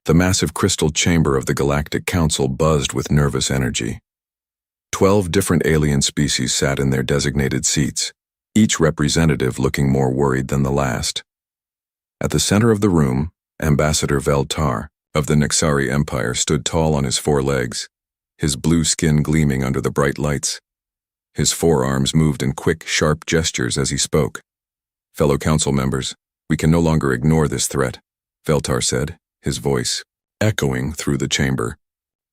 The massive crystal chamber of the Galactic Council buzzed with nervous energy. 12 different alien species sat in their designated seats, each representative looking more worried than the last. At the center of the room, Ambassador Veltar of the Nexari Empire stood tall on his 4 legs, his blue skin gleaming under the bright lights. His forearms moved in quick, sharp gestures as he spoke. "Fellow council members, we can no longer ignore this threat," Veltar said, his voice echoing through the chamber.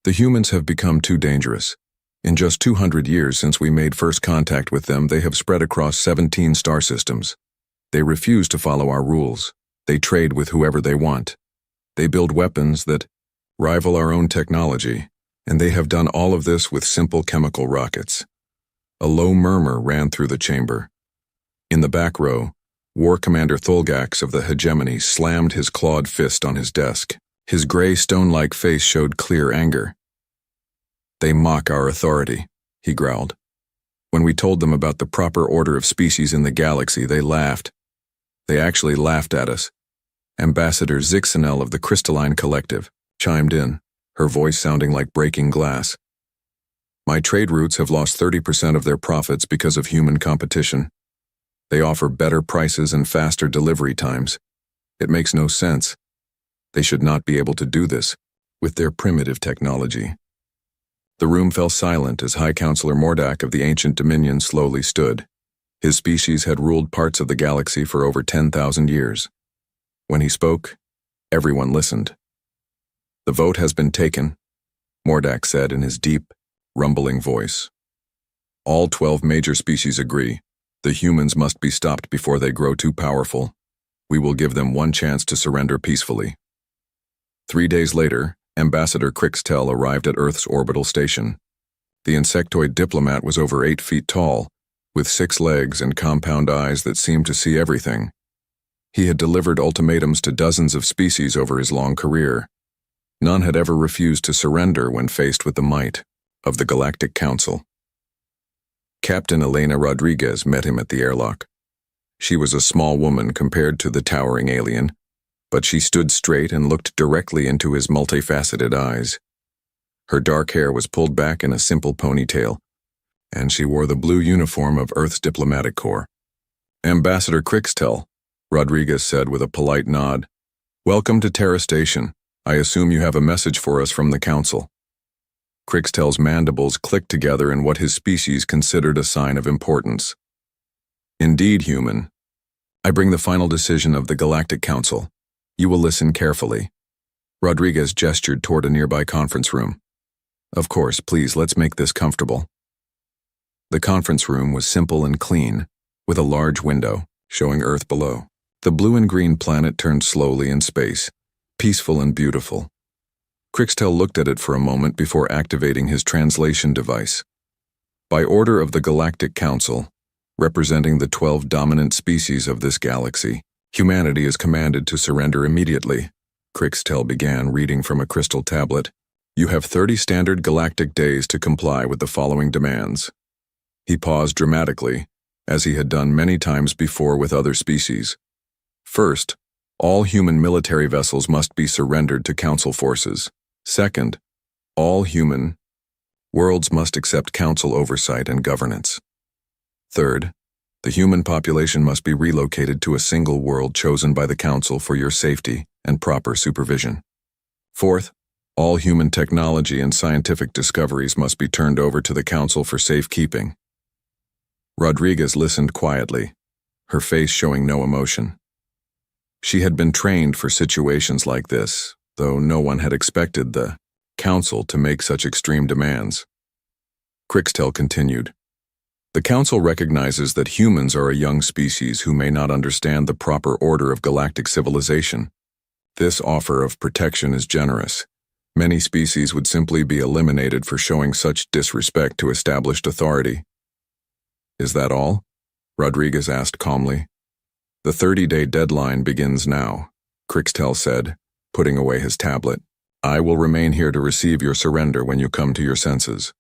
"The humans have become too dangerous. In just 200 years since we made first contact with them, they have spread across 17 star systems. They refuse to follow our rules. They trade with whoever they want. They build weapons that rival our own technology, and they have done all of this with simple chemical rockets." A low murmur ran through the chamber. In the back row, War Commander Thulgax of the Hegemony slammed his clawed fist on his desk. His gray stone-like face showed clear anger. "They mock our authority," he growled. "When we told them about the proper order of species in the galaxy, they laughed. They actually laughed at us." Ambassador Zixanel of the Crystalline Collective chimed in, her voice sounding like breaking glass. "My trade routes have lost 30% of their profits because of human competition. They offer better prices and faster delivery times. It makes no sense. They should not be able to do this with their primitive technology." The room fell silent as High Counselor Mordak of the Ancient Dominion slowly stood. His species had ruled parts of the galaxy for over 10,000 years. When he spoke, everyone listened. "The vote has been taken," Mordak said in his deep, rumbling voice. "All 12 major species agree. The humans must be stopped before they grow too powerful. We will give them one chance to surrender peacefully." 3 days later, Ambassador Crixtel arrived at Earth's orbital station. The insectoid diplomat was over 8 feet tall, with 6 legs and compound eyes that seemed to see everything. He had delivered ultimatums to dozens of species over his long career. None had ever refused to surrender when faced with the might of the Galactic Council. Captain Elena Rodriguez met him at the airlock. She was a small woman compared to the towering alien, but she stood straight and looked directly into his multifaceted eyes. Her dark hair was pulled back in a simple ponytail, and she wore the blue uniform of Earth's diplomatic corps. "Ambassador Crixtel," Rodriguez said with a polite nod, "welcome to Terra Station. I assume you have a message for us from the Council." Crixtel's mandibles clicked together in what his species considered a sign of importance. "Indeed, human. I bring the final decision of the Galactic Council. You will listen carefully." Rodriguez gestured toward a nearby conference room. "Of course, please, let's make this comfortable." The conference room was simple and clean, with a large window showing Earth below. The blue and green planet turned slowly in space, peaceful and beautiful. Crixtel looked at it for a moment before activating his translation device. "By order of the Galactic Council, representing the 12 dominant species of this galaxy, humanity is commanded to surrender immediately." Crixtel began reading from a crystal tablet. "You have 30 standard galactic days to comply with the following demands." He paused dramatically, as he had done many times before with other species. "First, all human military vessels must be surrendered to Council forces. Second, all human worlds must accept Council oversight and governance. Third, the human population must be relocated to a single world chosen by the Council for your safety and proper supervision. Fourth, all human technology and scientific discoveries must be turned over to the Council for safekeeping." Rodriguez listened quietly, her face showing no emotion. She had been trained for situations like this, though no one had expected the Council to make such extreme demands. Crixtel continued, "The Council recognizes that humans are a young species who may not understand the proper order of galactic civilization. This offer of protection is generous. Many species would simply be eliminated for showing such disrespect to established authority." "Is that all?" Rodriguez asked calmly. "The 30-day deadline begins now," Crixtel said, putting away his tablet. "I will remain here to receive your surrender when you come to your senses.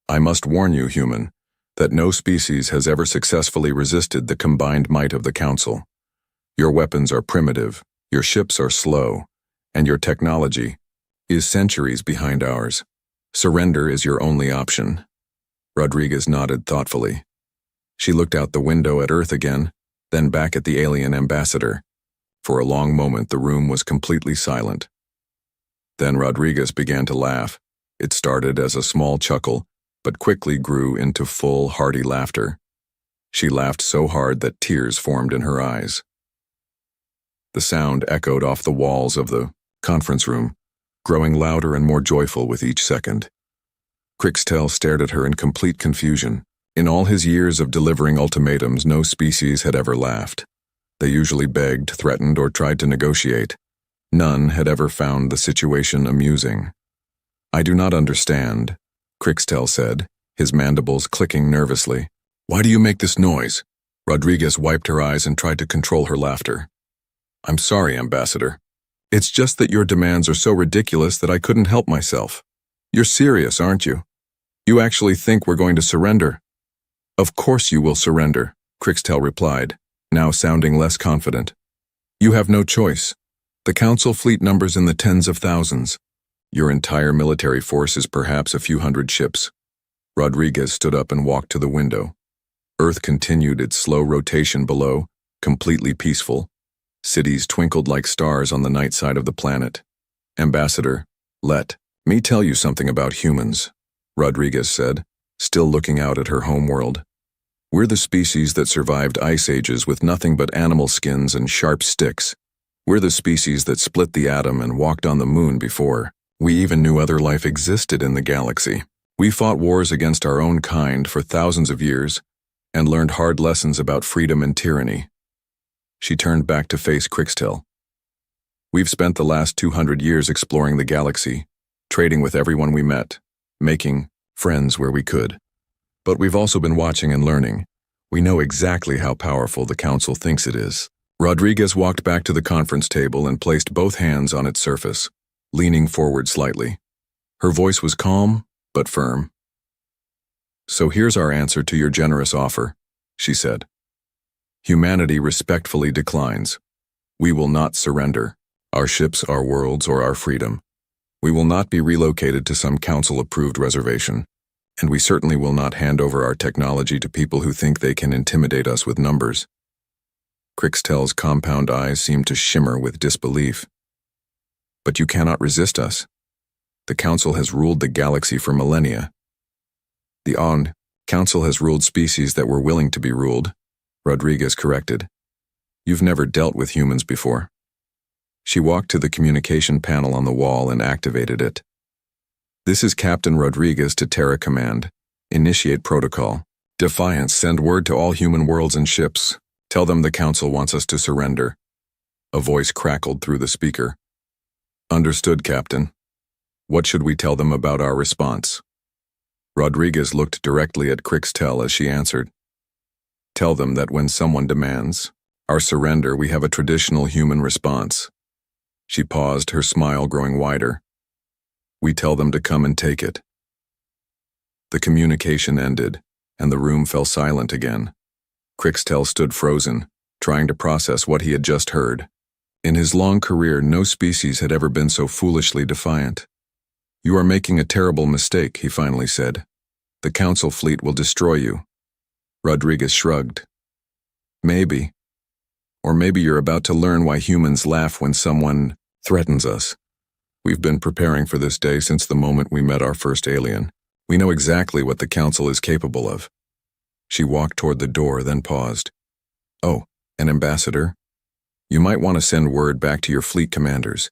I must warn you, human, that no species has ever successfully resisted the combined might of the Council. Your weapons are primitive, your ships are slow, and your technology is centuries behind ours. Surrender is your only option." Rodriguez nodded thoughtfully. She looked out the window at Earth again, then back at the alien ambassador. For a long moment, the room was completely silent. Then Rodriguez began to laugh. It started as a small chuckle, but quickly grew into full, hearty laughter. She laughed so hard that tears formed in her eyes. The sound echoed off the walls of the conference room, growing louder and more joyful with each second. Crixtel stared at her in complete confusion. In all his years of delivering ultimatums, no species had ever laughed. They usually begged, threatened, or tried to negotiate. None had ever found the situation amusing. "I do not understand," Crixtel said, his mandibles clicking nervously. "Why do you make this noise?" Rodriguez wiped her eyes and tried to control her laughter. "I'm sorry, Ambassador. It's just that your demands are so ridiculous that I couldn't help myself. You're serious, aren't you? You actually think we're going to surrender?" "Of course you will surrender," Crixtel replied, now sounding less confident. "You have no choice. The Council fleet numbers in the tens of thousands. Your entire military force is perhaps a few hundred ships." Rodriguez stood up and walked to the window. Earth continued its slow rotation below, completely peaceful. Cities twinkled like stars on the night side of the planet. "Ambassador, let me tell you something about humans," Rodriguez said, still looking out at her homeworld. "We're the species that survived ice ages with nothing but animal skins and sharp sticks. We're the species that split the atom and walked on the moon before we even knew other life existed in the galaxy. We fought wars against our own kind for thousands of years and learned hard lessons about freedom and tyranny." She turned back to face Crixtel. "We've spent the last 200 years exploring the galaxy, trading with everyone we met, making friends where we could. But we've also been watching and learning. We know exactly how powerful the Council thinks it is." Rodriguez walked back to the conference table and placed both hands on its surface, leaning forward slightly. Her voice was calm, but firm. "So here's our answer to your generous offer," she said. "Humanity respectfully declines. We will not surrender our ships, our worlds, or our freedom. We will not be relocated to some Council-approved reservation, and we certainly will not hand over our technology to people who think they can intimidate us with numbers." Crixtel's compound eyes seemed to shimmer with disbelief. "But you cannot resist us. The Council has ruled the galaxy for millennia." "The Council has ruled species that were willing to be ruled," Rodriguez corrected. "You've never dealt with humans before." She walked to the communication panel on the wall and activated it. "This is Captain Rodriguez to Terra Command. Initiate protocol. Defiance, send word to all human worlds and ships. Tell them the Council wants us to surrender." A voice crackled through the speaker. "Understood, Captain. What should we tell them about our response?" Rodriguez looked directly at Crixtel as she answered. "Tell them that when someone demands our surrender, we have a traditional human response." She paused, her smile growing wider. "We tell them to come and take it." The communication ended, and the room fell silent again. Crixtel stood frozen, trying to process what he had just heard. In his long career, no species had ever been so foolishly defiant. "You are making a terrible mistake," he finally said. "The Council fleet will destroy you." Rodriguez shrugged. "Maybe. Or maybe you're about to learn why humans laugh when someone threatens us. We've been preparing for this day since the moment we met our first alien. We know exactly what the Council is capable of." She walked toward the door, then paused. "Oh, an ambassador? You might want to send word back to your fleet commanders.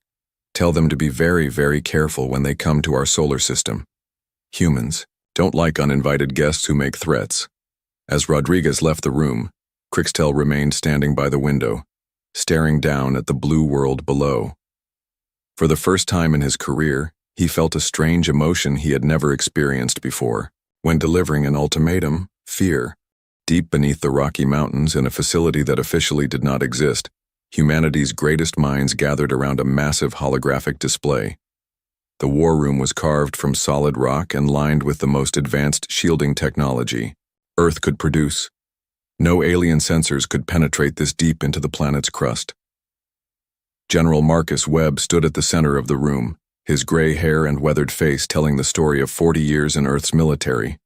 Tell them to be very, very careful when they come to our solar system. Humans don't like uninvited guests who make threats." As Rodriguez left the room, Crixtel remained standing by the window, staring down at the blue world below. For the first time in his career, he felt a strange emotion he had never experienced before. When delivering an ultimatum, fear. Deep beneath the Rocky Mountains, in a facility that officially did not exist, humanity's greatest minds gathered around a massive holographic display. The war room was carved from solid rock and lined with the most advanced shielding technology Earth could produce. No alien sensors could penetrate this deep into the planet's crust. General Marcus Webb stood at the center of the room, his gray hair and weathered face telling the story of 40 years in Earth's military.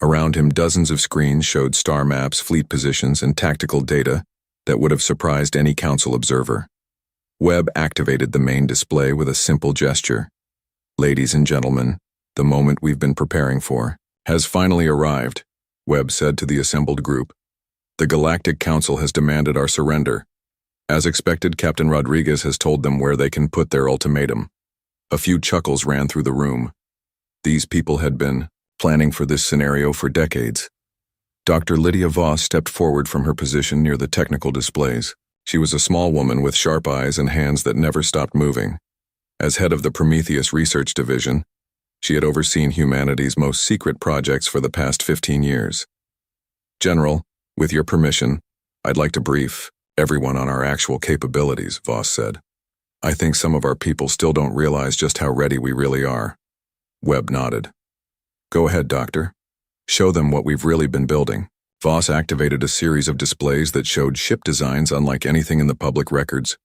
Around him, dozens of screens showed star maps, fleet positions, and tactical data that would have surprised any council observer. Webb activated the main display with a simple gesture. "Ladies and gentlemen, the moment we've been preparing for has finally arrived," Webb said to the assembled group. "The Galactic Council has demanded our surrender. As expected, Captain Rodriguez has told them where they can put their ultimatum." A few chuckles ran through the room. These people had been planning for this scenario for decades. Dr. Lydia Voss stepped forward from her position near the technical displays. She was a small woman with sharp eyes and hands that never stopped moving. As head of the Prometheus Research Division, she had overseen humanity's most secret projects for the past 15 years. "General, with your permission, I'd like to brief everyone on our actual capabilities," Voss said. "I think some of our people still don't realize just how ready we really are." Webb nodded. "Go ahead, Doctor. Show them what we've really been building." Voss activated a series of displays that showed ship designs unlike anything in the public records.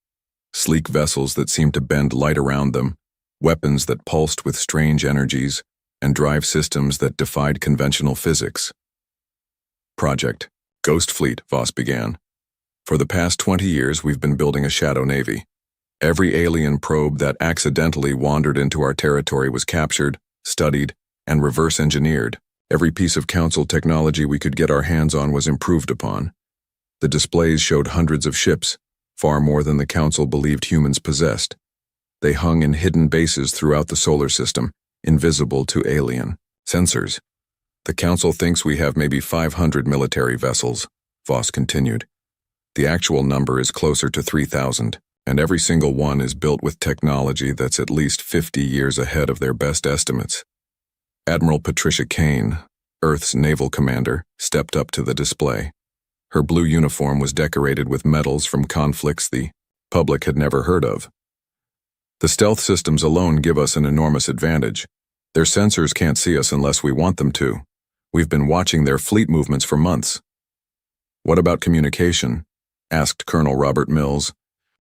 Sleek vessels that seemed to bend light around them, weapons that pulsed with strange energies, and drive systems that defied conventional physics. "Project Ghost Fleet," Voss began. "For the past 20 years we've been building a shadow navy. Every alien probe that accidentally wandered into our territory was captured, studied, and reverse-engineered. Every piece of Council technology we could get our hands on was improved upon. The displays showed hundreds of ships, far more than the Council believed humans possessed. They hung in hidden bases throughout the solar system, invisible to alien sensors. The Council thinks we have maybe 500 military vessels," Voss continued. "The actual number is closer to 3,000, and every single one is built with technology that's at least 50 years ahead of their best estimates." Admiral Patricia Kane, Earth's naval commander, stepped up to the display. Her blue uniform was decorated with medals from conflicts the public had never heard of. "The stealth systems alone give us an enormous advantage. Their sensors can't see us unless we want them to. We've been watching their fleet movements for months." "What about communication?" asked Colonel Robert Mills,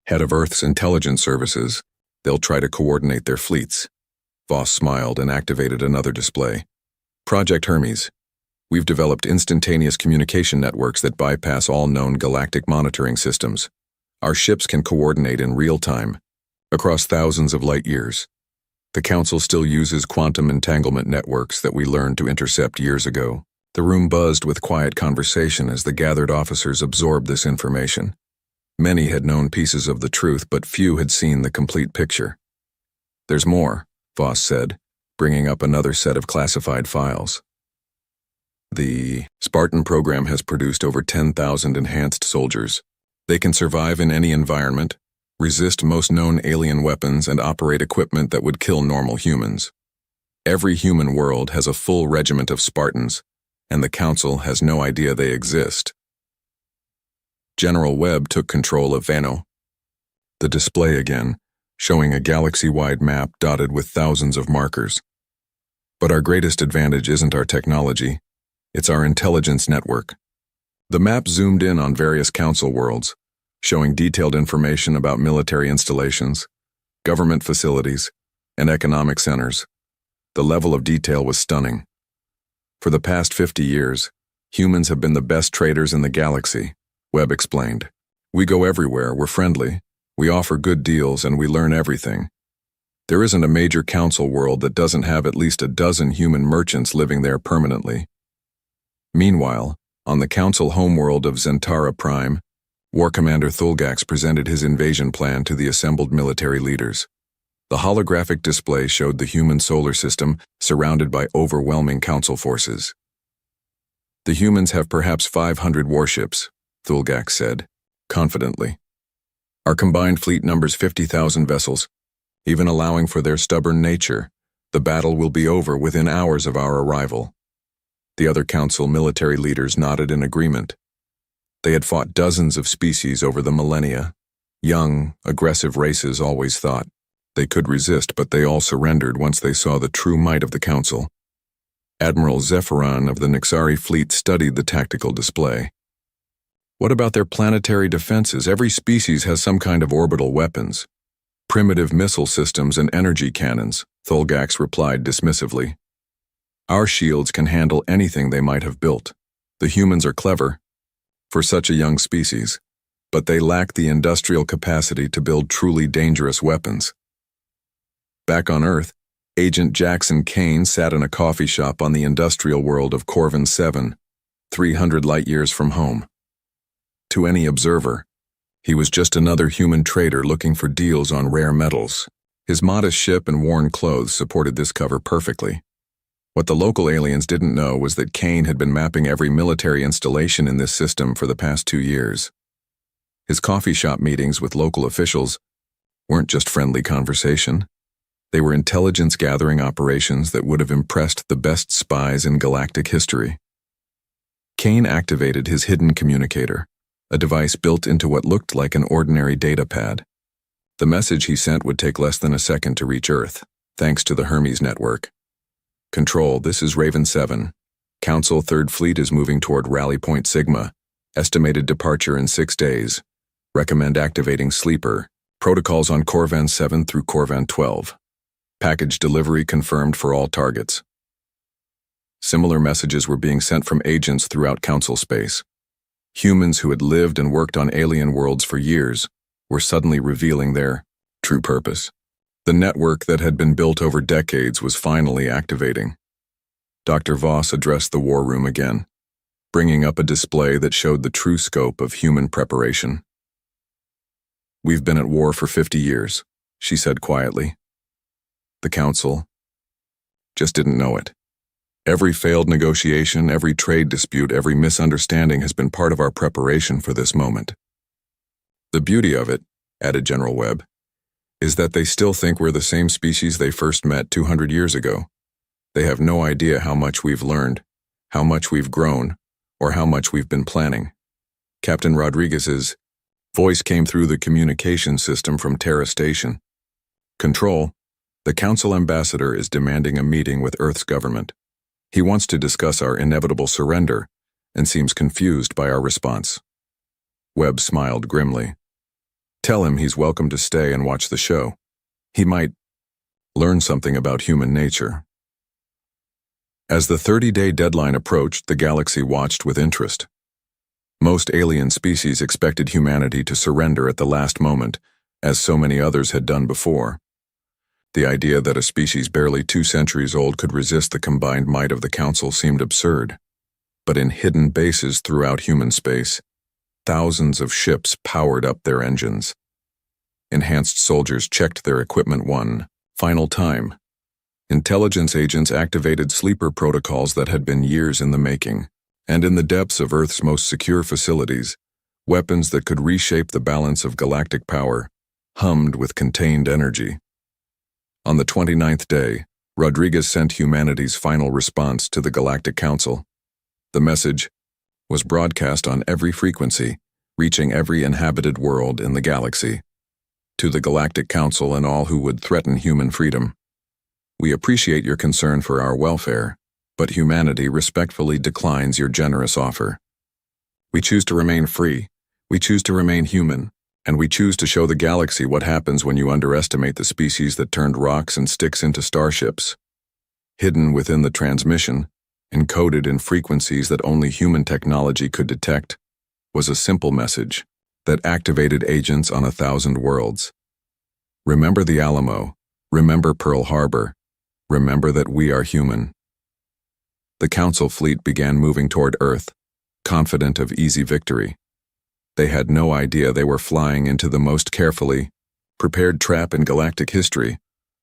head of Earth's intelligence services. "They'll try to coordinate their fleets." Voss smiled and activated another display. "Project Hermes. We've developed instantaneous communication networks that bypass all known galactic monitoring systems. Our ships can coordinate in real time, across thousands of light years. The Council still uses quantum entanglement networks that we learned to intercept years ago." The room buzzed with quiet conversation as the gathered officers absorbed this information. Many had known pieces of the truth, but few had seen the complete picture. "There's more," Voss said, bringing up another set of classified files. "The Spartan program has produced over 10,000 enhanced soldiers. They can survive in any environment, resist most known alien weapons, and operate equipment that would kill normal humans. Every human world has a full regiment of Spartans, and the Council has no idea they exist." General Webb took control of Vano. The display again, showing a galaxy-wide map dotted with thousands of markers. "But our greatest advantage isn't our technology, it's our intelligence network." The map zoomed in on various Council worlds, showing detailed information about military installations, government facilities, and economic centers. The level of detail was stunning. "For the past 50 years, humans have been the best traders in the galaxy," Webb explained. "We go everywhere, we're friendly, we offer good deals, and we learn everything. There isn't a major Council world that doesn't have at least a dozen human merchants living there permanently." Meanwhile, on the Council homeworld of Zentara Prime, War Commander Thulgax presented his invasion plan to the assembled military leaders. The holographic display showed the human solar system surrounded by overwhelming Council forces. "The humans have perhaps 500 warships," Thulgax said, confidently. "Our combined fleet numbers 50,000 vessels. Even allowing for their stubborn nature, the battle will be over within hours of our arrival." The other Council military leaders nodded in agreement. They had fought dozens of species over the millennia. Young, aggressive races always thought they could resist, but they all surrendered once they saw the true might of the Council. Admiral Zephyron of the Nixari fleet studied the tactical display. What about their planetary defenses? Every species has some kind of orbital weapons. Primitive missile systems and energy cannons, Thulgax replied dismissively. Our shields can handle anything they might have built. The humans are clever, for such a young species, but they lack the industrial capacity to build truly dangerous weapons. Back on Earth, Agent Jackson Kane sat in a coffee shop on the industrial world of Corvin 7, 300 light-years from home. To any observer, he was just another human trader looking for deals on rare metals. His modest ship and worn clothes supported this cover perfectly. What the local aliens didn't know was that Kane had been mapping every military installation in this system for the past 2 years. His coffee shop meetings with local officials weren't just friendly conversation. They were intelligence-gathering operations that would have impressed the best spies in galactic history. Kane activated his hidden communicator, a device built into what looked like an ordinary data pad. The message he sent would take less than a second to reach Earth, thanks to the Hermes network. Control, this is Raven 7. Council 3rd Fleet is moving toward Rally Point Sigma. Estimated departure in 6 days. Recommend activating Sleeper. Protocols on Corvan 7 through Corvan 12. Package delivery confirmed for all targets. Similar messages were being sent from agents throughout Council space. Humans who had lived and worked on alien worlds for years were suddenly revealing their true purpose. The network that had been built over decades was finally activating. Dr. Voss addressed the war room again, bringing up a display that showed the true scope of human preparation. We've been at war for 50 years, she said quietly. The Council just didn't know it. Every failed negotiation, every trade dispute, every misunderstanding has been part of our preparation for this moment. The beauty of it, added General Webb, is that they still think we're the same species they first met 200 years ago. They have no idea how much we've learned, how much we've grown, or how much we've been planning. Captain Rodriguez's voice came through the communication system from Terra Station. Control, the Council Ambassador is demanding a meeting with Earth's government. He wants to discuss our inevitable surrender and seems confused by our response. Webb smiled grimly. Tell him he's welcome to stay and watch the show. He might learn something about human nature. As the 30-day deadline approached, the galaxy watched with interest. Most alien species expected humanity to surrender at the last moment, as so many others had done before. The idea that a species barely 2 centuries old could resist the combined might of the Council seemed absurd. But in hidden bases throughout human space, thousands of ships powered up their engines. Enhanced soldiers checked their equipment one final time. Intelligence agents activated sleeper protocols that had been years in the making, and in the depths of Earth's most secure facilities, weapons that could reshape the balance of galactic power hummed with contained energy. On the 29th day, Rodriguez sent humanity's final response to the Galactic Council. The message was broadcast on every frequency, reaching every inhabited world in the galaxy. To the Galactic Council and all who would threaten human freedom. We appreciate your concern for our welfare, but humanity respectfully declines your generous offer. We choose to remain free, we choose to remain human, and we choose to show the galaxy what happens when you underestimate the species that turned rocks and sticks into starships. Hidden within the transmission, encoded in frequencies that only human technology could detect, was a simple message that activated agents on 1,000 worlds. Remember the Alamo, remember Pearl Harbor, remember that we are human. The Council fleet began moving toward Earth, confident of easy victory. They had no idea they were flying into the most carefully prepared trap in galactic history.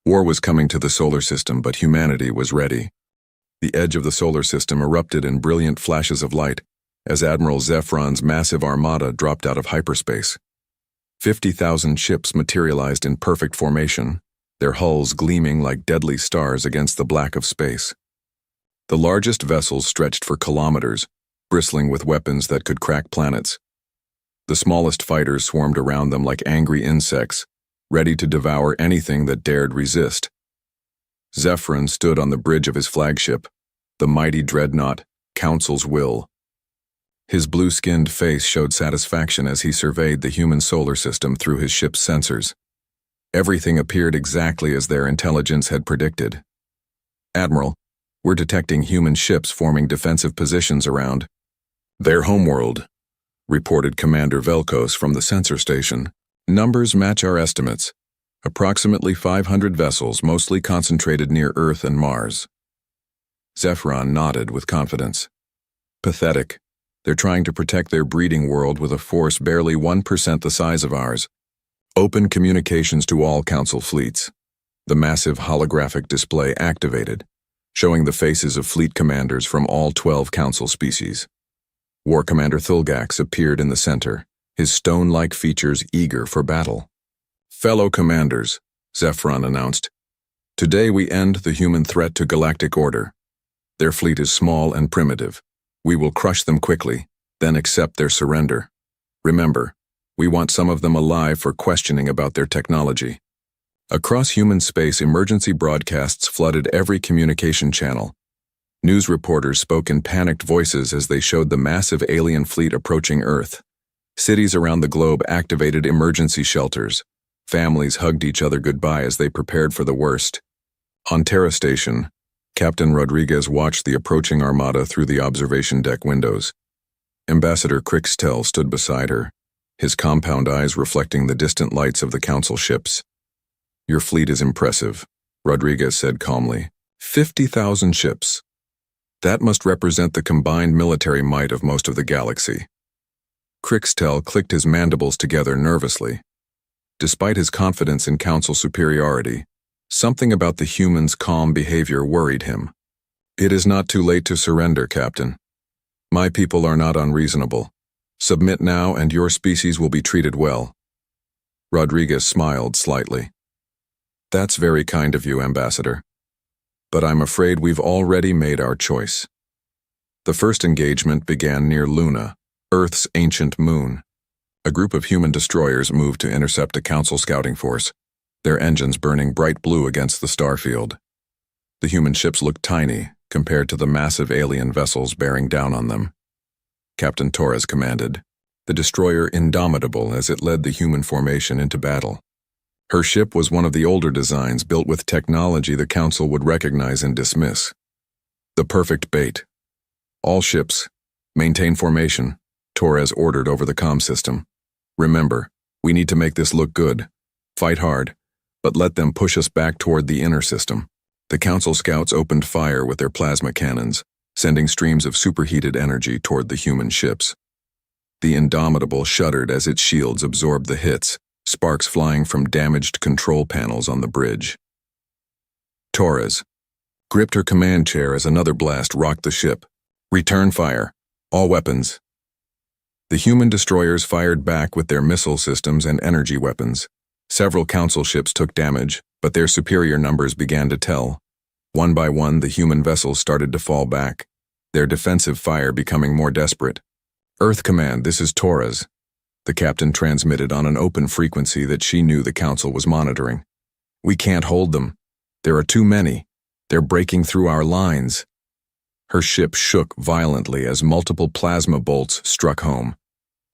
War was coming to the solar system, but humanity was ready. The edge of the solar system erupted in brilliant flashes of light as Admiral Zephron's massive armada dropped out of hyperspace. 50,000 ships materialized in perfect formation, their hulls gleaming like deadly stars against the black of space. The largest vessels stretched for kilometers, bristling with weapons that could crack planets. The smallest fighters swarmed around them like angry insects, ready to devour anything that dared resist. Zephron stood on the bridge of his flagship, the mighty dreadnought, Council's Will. His blue-skinned face showed satisfaction as he surveyed the human solar system through his ship's sensors. Everything appeared exactly as their intelligence had predicted. "Admiral, we're detecting human ships forming defensive positions around their homeworld," reported Commander Velkos from the sensor station. "Numbers match our estimates. Approximately 500 vessels, mostly concentrated near Earth and Mars." Zephyron nodded with confidence. "Pathetic. They're trying to protect their breeding world with a force barely 1% the size of ours. Open communications to all Council fleets." The massive holographic display activated, showing the faces of fleet commanders from all 12 Council species. War Commander Thulgax appeared in the center, his stone-like features eager for battle. "Fellow commanders," Zephyron announced, "today we end the human threat to galactic order. Their fleet is small and primitive. We will crush them quickly, then accept their surrender. Remember, we want some of them alive for questioning about their technology." Across human space, emergency broadcasts flooded every communication channel. News reporters spoke in panicked voices as they showed the massive alien fleet approaching Earth. Cities around the globe activated emergency shelters. Families hugged each other goodbye as they prepared for the worst. On Terra Station, Captain Rodriguez watched the approaching armada through the observation deck windows. Ambassador Crixtel stood beside her, his compound eyes reflecting the distant lights of the Council ships. "Your fleet is impressive," Rodriguez said calmly. 50,000 ships. That must represent the combined military might of most of the galaxy. Crixtel clicked his mandibles together nervously. Despite his confidence in Council superiority, something about the humans' calm behavior worried him. "It is not too late to surrender, Captain. My people are not unreasonable. Submit now and your species will be treated well." Rodriguez smiled slightly. "That's very kind of you, Ambassador. But I'm afraid we've already made our choice." The first engagement began near Luna, Earth's ancient moon. A group of human destroyers moved to intercept a Council scouting force, their engines burning bright blue against the starfield. The human ships looked tiny compared to the massive alien vessels bearing down on them. Captain Torres commanded, the destroyer indomitable as it led the human formation into battle. Her ship was one of the older designs built with technology the Council would recognize and dismiss. The perfect bait. "All ships, maintain formation," Torres ordered over the comm system. "Remember, we need to make this look good. Fight hard, but let them push us back toward the inner system." The Council scouts opened fire with their plasma cannons, sending streams of superheated energy toward the human ships. The Indomitable shuddered as its shields absorbed the hits, sparks flying from damaged control panels on the bridge. Torres gripped her command chair as another blast rocked the ship. "Return fire. All weapons." The human destroyers fired back with their missile systems and energy weapons. Several Council ships took damage, but their superior numbers began to tell. One by one, the human vessels started to fall back, their defensive fire becoming more desperate. "Earth Command, this is Torres," the captain transmitted on an open frequency that she knew the Council was monitoring. "We can't hold them. There are too many. They're breaking through our lines." Her ship shook violently as multiple plasma bolts struck home.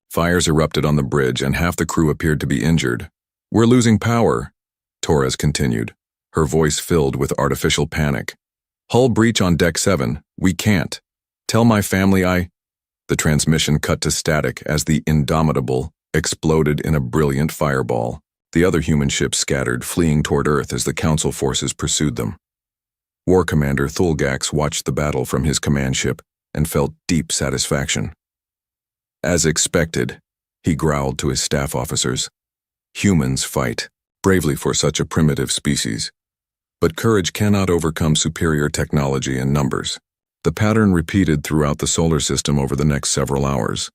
Fires erupted on the bridge and half the crew appeared to be injured. "We're losing power," Torres continued, her voice filled with artificial panic. "Hull breach on Deck 7. We can't. Tell my family I—" The transmission cut to static as the Indomitable exploded in a brilliant fireball. The other human ships scattered, fleeing toward Earth as the Council forces pursued them. War Commander Thulgax watched the battle from his command ship and felt deep satisfaction. "As expected," he growled to his staff officers. "Humans fight bravely for such a primitive species. But courage cannot overcome superior technology in numbers." The pattern repeated throughout the solar system over the next several hours.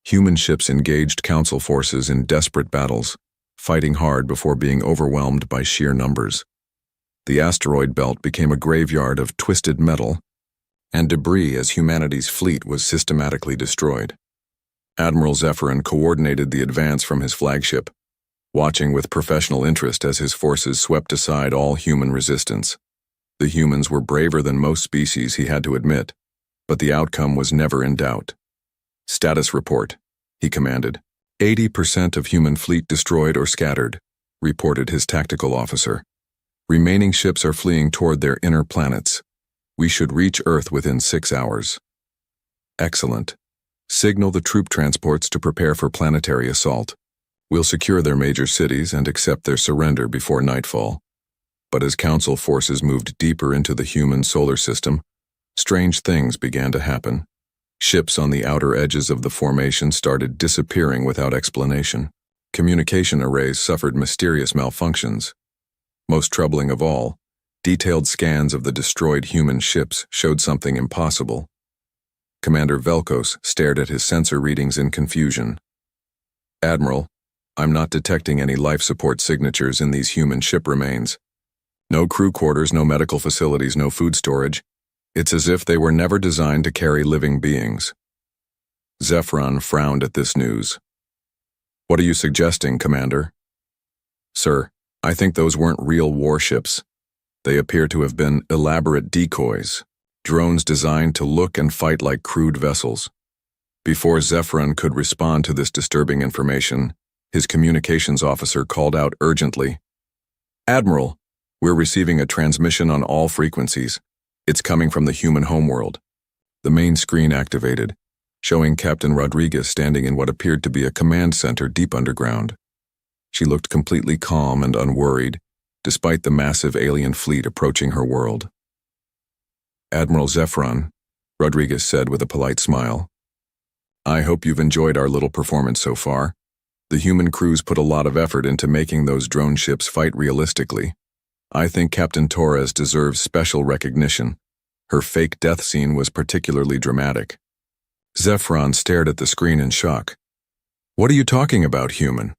Human ships engaged Council forces in desperate battles, fighting hard before being overwhelmed by sheer numbers. The asteroid belt became a graveyard of twisted metal and debris as humanity's fleet was systematically destroyed. Admiral Zephyrin coordinated the advance from his flagship, watching with professional interest as his forces swept aside all human resistance. The humans were braver than most species, he had to admit, but the outcome was never in doubt. Status report, he commanded. 80% of human fleet destroyed or scattered, reported his tactical officer. Remaining ships are fleeing toward their inner planets. We should reach Earth within 6 hours. Excellent. Signal the troop transports to prepare for planetary assault. We'll secure their major cities and accept their surrender before nightfall. But as Council forces moved deeper into the human solar system, strange things began to happen. Ships on the outer edges of the formation started disappearing without explanation. Communication arrays suffered mysterious malfunctions. Most troubling of all, detailed scans of the destroyed human ships showed something impossible. Commander Velkos stared at his sensor readings in confusion. Admiral, I'm not detecting any life support signatures in these human ship remains. No crew quarters, no medical facilities, no food storage. It's as if they were never designed to carry living beings. Zephyron frowned at this news. What are you suggesting, Commander? Sir, I think those weren't real warships. They appear to have been elaborate decoys, drones designed to look and fight like crewed vessels. Before Zephyron could respond to this disturbing information, his communications officer called out urgently, Admiral, we're receiving a transmission on all frequencies. It's coming from the human homeworld. The main screen activated, showing Captain Rodriguez standing in what appeared to be a command center deep underground. She looked completely calm and unworried, despite the massive alien fleet approaching her world. Admiral Zephyron, Rodriguez said with a polite smile, I hope you've enjoyed our little performance so far. The human crews put a lot of effort into making those drone ships fight realistically. I think Captain Torres deserves special recognition. Her fake death scene was particularly dramatic. Zephyron stared at the screen in shock. What are you talking about, human?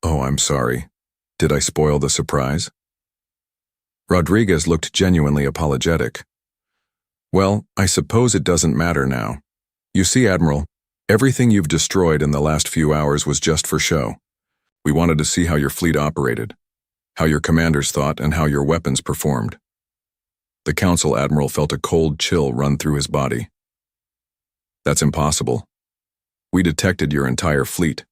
Oh, I'm sorry. Did I spoil the surprise? Rodriguez looked genuinely apologetic. Well, I suppose it doesn't matter now. You see, Admiral, everything you've destroyed in the last few hours was just for show. We wanted to see how your fleet operated, how your commanders thought, and how your weapons performed. The Council Admiral felt a cold chill run through his body. That's impossible. We detected your entire fleet.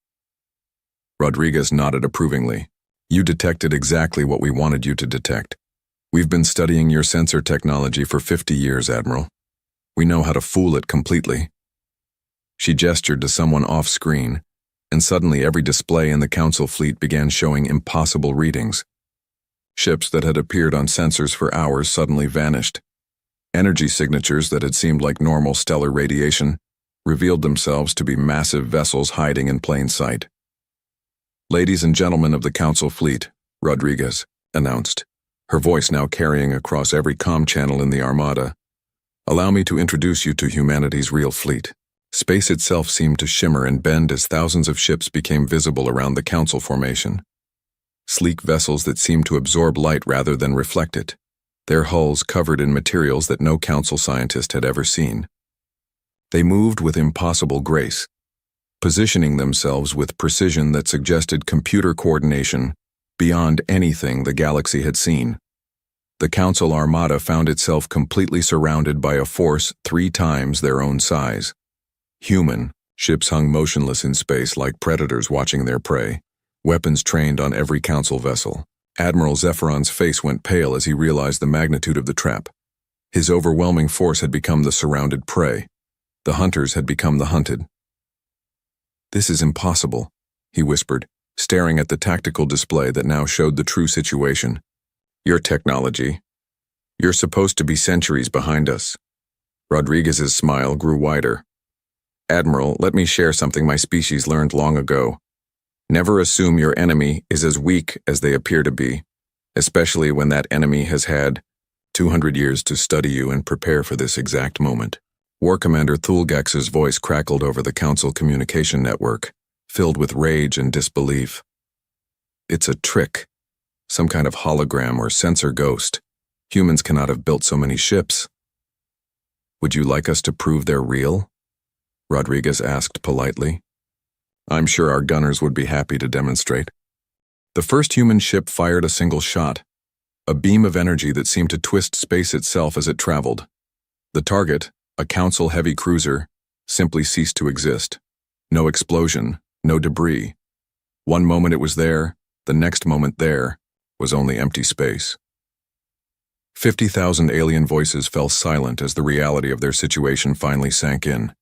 Rodriguez nodded approvingly. You detected exactly what we wanted you to detect. We've been studying your sensor technology for 50 years, Admiral. We know how to fool it completely. She gestured to someone off-screen, and suddenly every display in the Council fleet began showing impossible readings. Ships that had appeared on sensors for hours suddenly vanished. Energy signatures that had seemed like normal stellar radiation revealed themselves to be massive vessels hiding in plain sight. Ladies and gentlemen of the Council fleet, Rodriguez announced, her voice now carrying across every comm channel in the Armada. Allow me to introduce you to humanity's real fleet. Space itself seemed to shimmer and bend as thousands of ships became visible around the Council formation. Sleek vessels that seemed to absorb light rather than reflect it, their hulls covered in materials that no Council scientist had ever seen. They moved with impossible grace, positioning themselves with precision that suggested computer coordination beyond anything the galaxy had seen. The Council Armada found itself completely surrounded by a force 3 times their own size. Human, ships hung motionless in space like predators watching their prey, weapons trained on every Council vessel. Admiral Zephyron's face went pale as he realized the magnitude of the trap. His overwhelming force had become the surrounded prey. The hunters had become the hunted. This is impossible, he whispered, staring at the tactical display that now showed the true situation. Your technology. You're supposed to be centuries behind us. Rodriguez's smile grew wider. Admiral, let me share something my species learned long ago. Never assume your enemy is as weak as they appear to be, especially when that enemy has had 200 years to study you and prepare for this exact moment. War Commander Thulgax's voice crackled over the Council communication network, filled with rage and disbelief. It's a trick, some kind of hologram or sensor ghost. Humans cannot have built so many ships. Would you like us to prove they're real? Rodriguez asked politely. I'm sure our gunners would be happy to demonstrate. The first human ship fired a single shot, a beam of energy that seemed to twist space itself as it traveled. The target, a Council heavy cruiser, simply ceased to exist. No explosion, no debris. One moment it was there, the next moment there was only empty space. 50,000 alien voices fell silent as the reality of their situation finally sank in.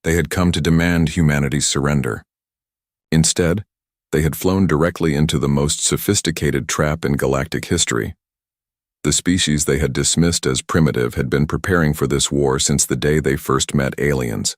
They had come to demand humanity's surrender. Instead, they had flown directly into the most sophisticated trap in galactic history. The species they had dismissed as primitive had been preparing for this war since the day they first met aliens.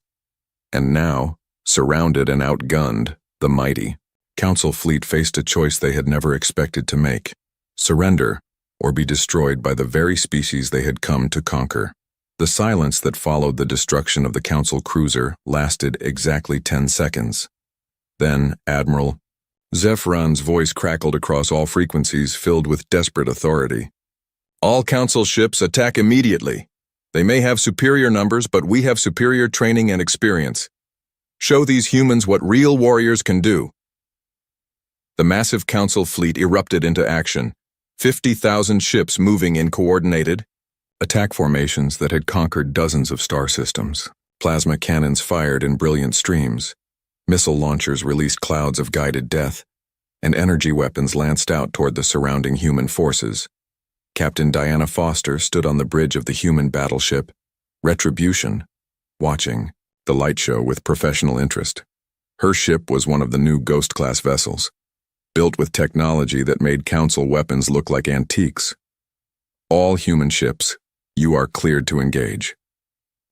And now, surrounded and outgunned, the mighty Council fleet faced a choice they had never expected to make: surrender or be destroyed by the very species they had come to conquer. The silence that followed the destruction of the Council cruiser lasted exactly 10 seconds. Then Admiral Zephron's voice crackled across all frequencies, filled with desperate authority. "All Council ships attack immediately. They may have superior numbers, but we have superior training and experience. Show these humans what real warriors can do." The massive Council fleet erupted into action, 50,000 ships moving in coordinated attack formations that had conquered dozens of star systems. Plasma cannons fired in brilliant streams. Missile launchers released clouds of guided death, and energy weapons lanced out toward the surrounding human forces. Captain Diana Foster stood on the bridge of the human battleship Retribution, watching the light show with professional interest. Her ship was one of the new Ghost-class vessels, built with technology that made Council weapons look like antiques. "All human ships, you are cleared to engage,"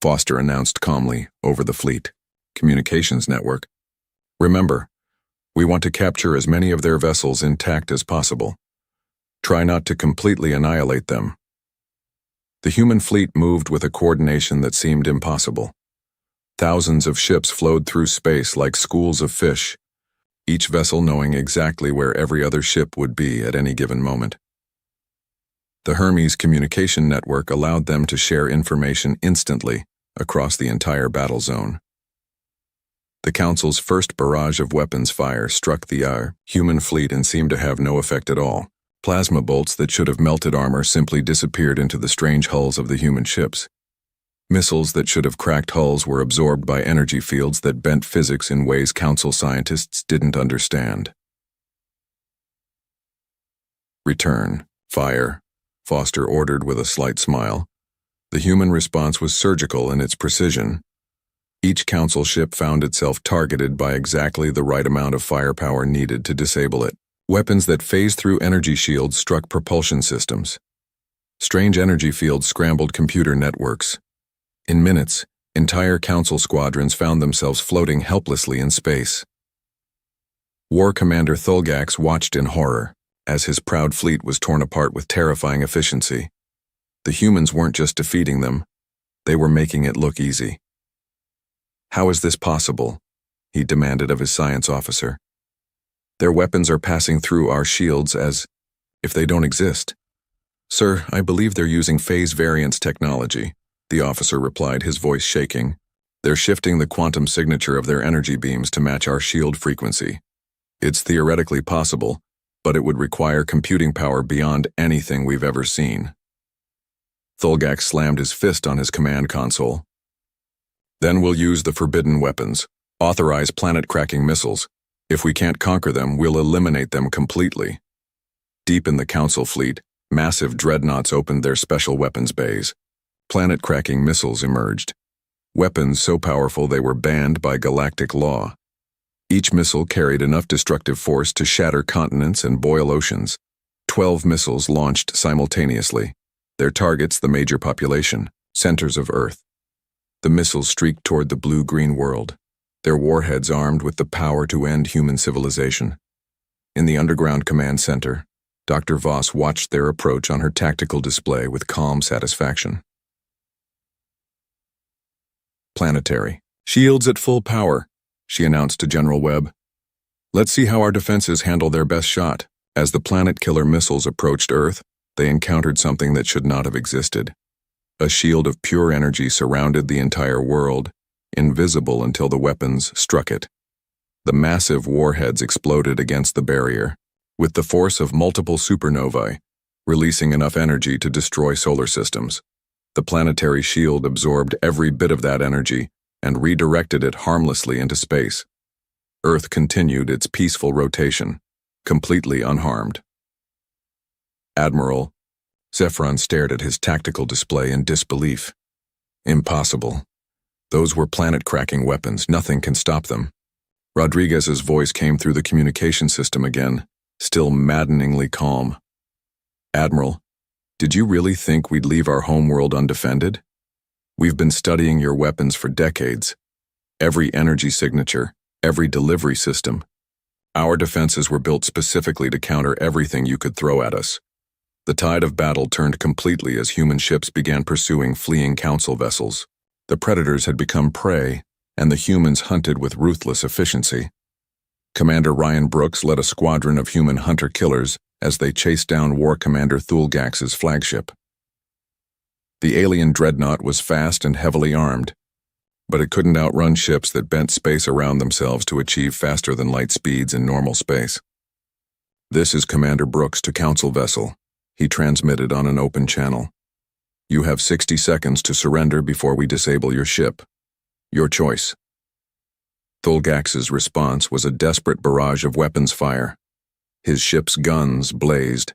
Foster announced calmly over the fleet communications network. "Remember, we want to capture as many of their vessels intact as possible. Try not to completely annihilate them." The human fleet moved with a coordination that seemed impossible. Thousands of ships flowed through space like schools of fish, each vessel knowing exactly where every other ship would be at any given moment. The Hermes communication network allowed them to share information instantly across the entire battle zone. The Council's first barrage of weapons fire struck the human fleet and seemed to have no effect at all. Plasma bolts that should have melted armor simply disappeared into the strange hulls of the human ships. Missiles that should have cracked hulls were absorbed by energy fields that bent physics in ways Council scientists didn't understand. "Return. Fire," Foster ordered with a slight smile. The human response was surgical in its precision. Each Council ship found itself targeted by exactly the right amount of firepower needed to disable it. Weapons that phased through energy shields struck propulsion systems. Strange energy fields scrambled computer networks. In minutes, entire Council squadrons found themselves floating helplessly in space. War Commander Thulgax watched in horror as his proud fleet was torn apart with terrifying efficiency. The humans weren't just defeating them, they were making it look easy. "How is this possible?" he demanded of his science officer. "Their weapons are passing through our shields as if they don't exist." "Sir, I believe they're using phase variance technology," the officer replied, his voice shaking. "They're shifting the quantum signature of their energy beams to match our shield frequency. It's theoretically possible, but it would require computing power beyond anything we've ever seen." Thulgax slammed his fist on his command console. "Then we'll use the forbidden weapons, authorize planet-cracking missiles. If we can't conquer them, we'll eliminate them completely." Deep in the Council fleet, massive dreadnoughts opened their special weapons bays. Planet-cracking missiles emerged. Weapons so powerful they were banned by galactic law. Each missile carried enough destructive force to shatter continents and boil oceans. 12 missiles launched simultaneously. Their targets the major population, centers of Earth. The missiles streaked toward the blue-green world, their warheads armed with the power to end human civilization. In the underground command center, Dr. Voss watched their approach on her tactical display with calm satisfaction. "Planetary. Shields at full power," she announced to General Webb. "Let's see how our defenses handle their best shot." As the planet-killer missiles approached Earth, they encountered something that should not have existed. A shield of pure energy surrounded the entire world, invisible until the weapons struck it. The massive warheads exploded against the barrier, with the force of multiple supernovae, releasing enough energy to destroy solar systems. The planetary shield absorbed every bit of that energy, and redirected it harmlessly into space. Earth continued its peaceful rotation, completely unharmed. Admiral Zephron stared at his tactical display in disbelief. Impossible. Those were planet-cracking weapons. Nothing can stop them. Rodriguez's voice came through the communication system again, still maddeningly calm. Admiral, did you really think we'd leave our homeworld undefended? We've been studying your weapons for decades. Every energy signature, every delivery system. Our defenses were built specifically to counter everything you could throw at us. The tide of battle turned completely as human ships began pursuing fleeing Council vessels. The predators had become prey, and the humans hunted with ruthless efficiency. Commander Ryan Brooks led a squadron of human hunter-killers as they chased down War Commander Thulgax's flagship. The alien dreadnought was fast and heavily armed, but it couldn't outrun ships that bent space around themselves to achieve faster-than-light speeds in normal space. "This is Commander Brooks to Council vessel," he transmitted on an open channel. "You have 60 seconds to surrender before we disable your ship. Your choice." Thulgax's response was a desperate barrage of weapons fire. His ship's guns blazed,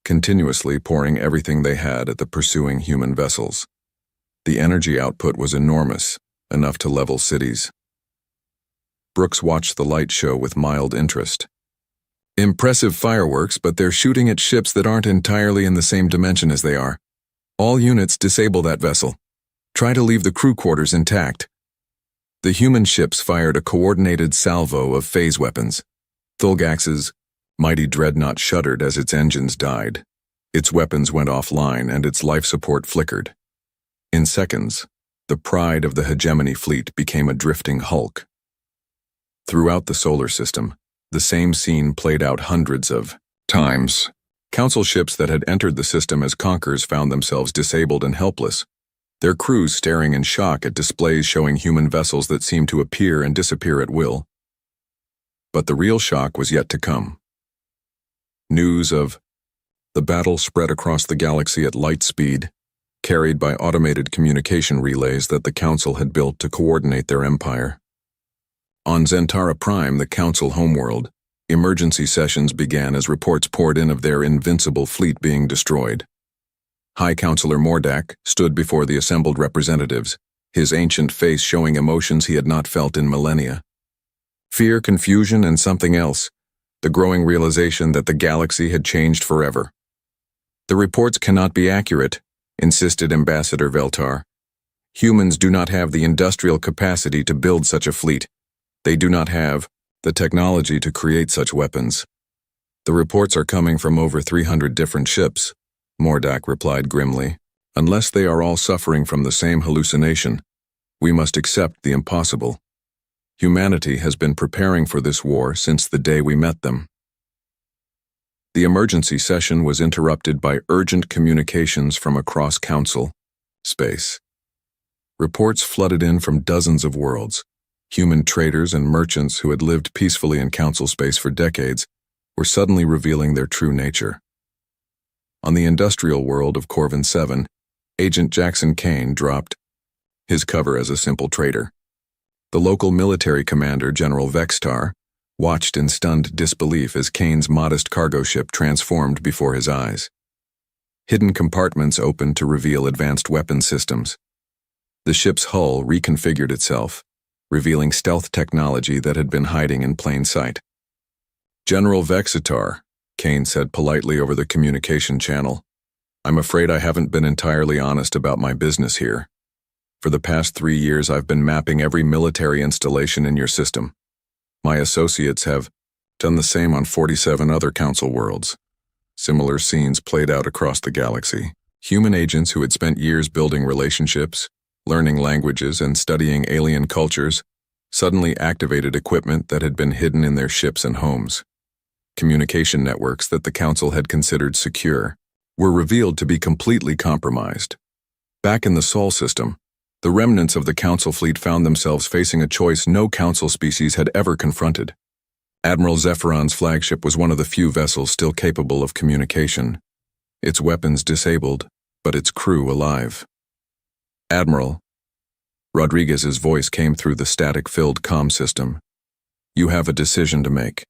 continuously pouring everything they had at the pursuing human vessels. The energy output was enormous, enough to level cities. Brooks watched the light show with mild interest. "Impressive fireworks, but they're shooting at ships that aren't entirely in the same dimension as they are. All units disable that vessel. Try to leave the crew quarters intact." The human ships fired a coordinated salvo of phase weapons. Thulgax's mighty dreadnought shuddered as its engines died. Its weapons went offline and its life support flickered. In seconds, the pride of the hegemony fleet became a drifting hulk. Throughout the solar system, the same scene played out hundreds of times. Council ships that had entered the system as conquerors found themselves disabled and helpless, their crews staring in shock at displays showing human vessels that seemed to appear and disappear at will. But the real shock was yet to come. News of the battle spread across the galaxy at light speed, carried by automated communication relays that the Council had built to coordinate their empire. On Zentara Prime, the Council homeworld, emergency sessions began as reports poured in of their invincible fleet being destroyed. High Counselor Mordak stood before the assembled representatives, his ancient face showing emotions he had not felt in millennia. Fear, confusion, and something else, the growing realization that the galaxy had changed forever. "The reports cannot be accurate," insisted Ambassador Veltar. "Humans do not have the industrial capacity to build such a fleet. They do not have the technology to create such weapons. The reports are coming from over 300 different ships," Mordak replied grimly. "Unless they are all suffering from the same hallucination, we must accept the impossible. Humanity has been preparing for this war since the day we met them." The emergency session was interrupted by urgent communications from across Council space. Reports flooded in from dozens of worlds. Human traders and merchants who had lived peacefully in Council space for decades were suddenly revealing their true nature. On the industrial world of Corvin 7, Agent Jackson Kane dropped his cover as a simple trader. The local military commander, General Vextar, watched in stunned disbelief as Kane's modest cargo ship transformed before his eyes. Hidden compartments opened to reveal advanced weapon systems. The ship's hull reconfigured itself, revealing stealth technology that had been hiding in plain sight. "General Vexitar," Kane said politely over the communication channel, "I'm afraid I haven't been entirely honest about my business here. For the past 3 years I've been mapping every military installation in your system. My associates have done the same on 47 other Council worlds." Similar scenes played out across the galaxy. Human agents who had spent years building relationships, learning languages, and studying alien cultures suddenly activated equipment that had been hidden in their ships and homes. Communication networks that the Council had considered secure were revealed to be completely compromised. Back in the Sol system, the remnants of the Council fleet found themselves facing a choice no Council species had ever confronted. Admiral Zephyron's flagship was one of the few vessels still capable of communication, its weapons disabled, but its crew alive. "Admiral," Rodriguez's voice came through the static-filled comm system. You have a decision to make.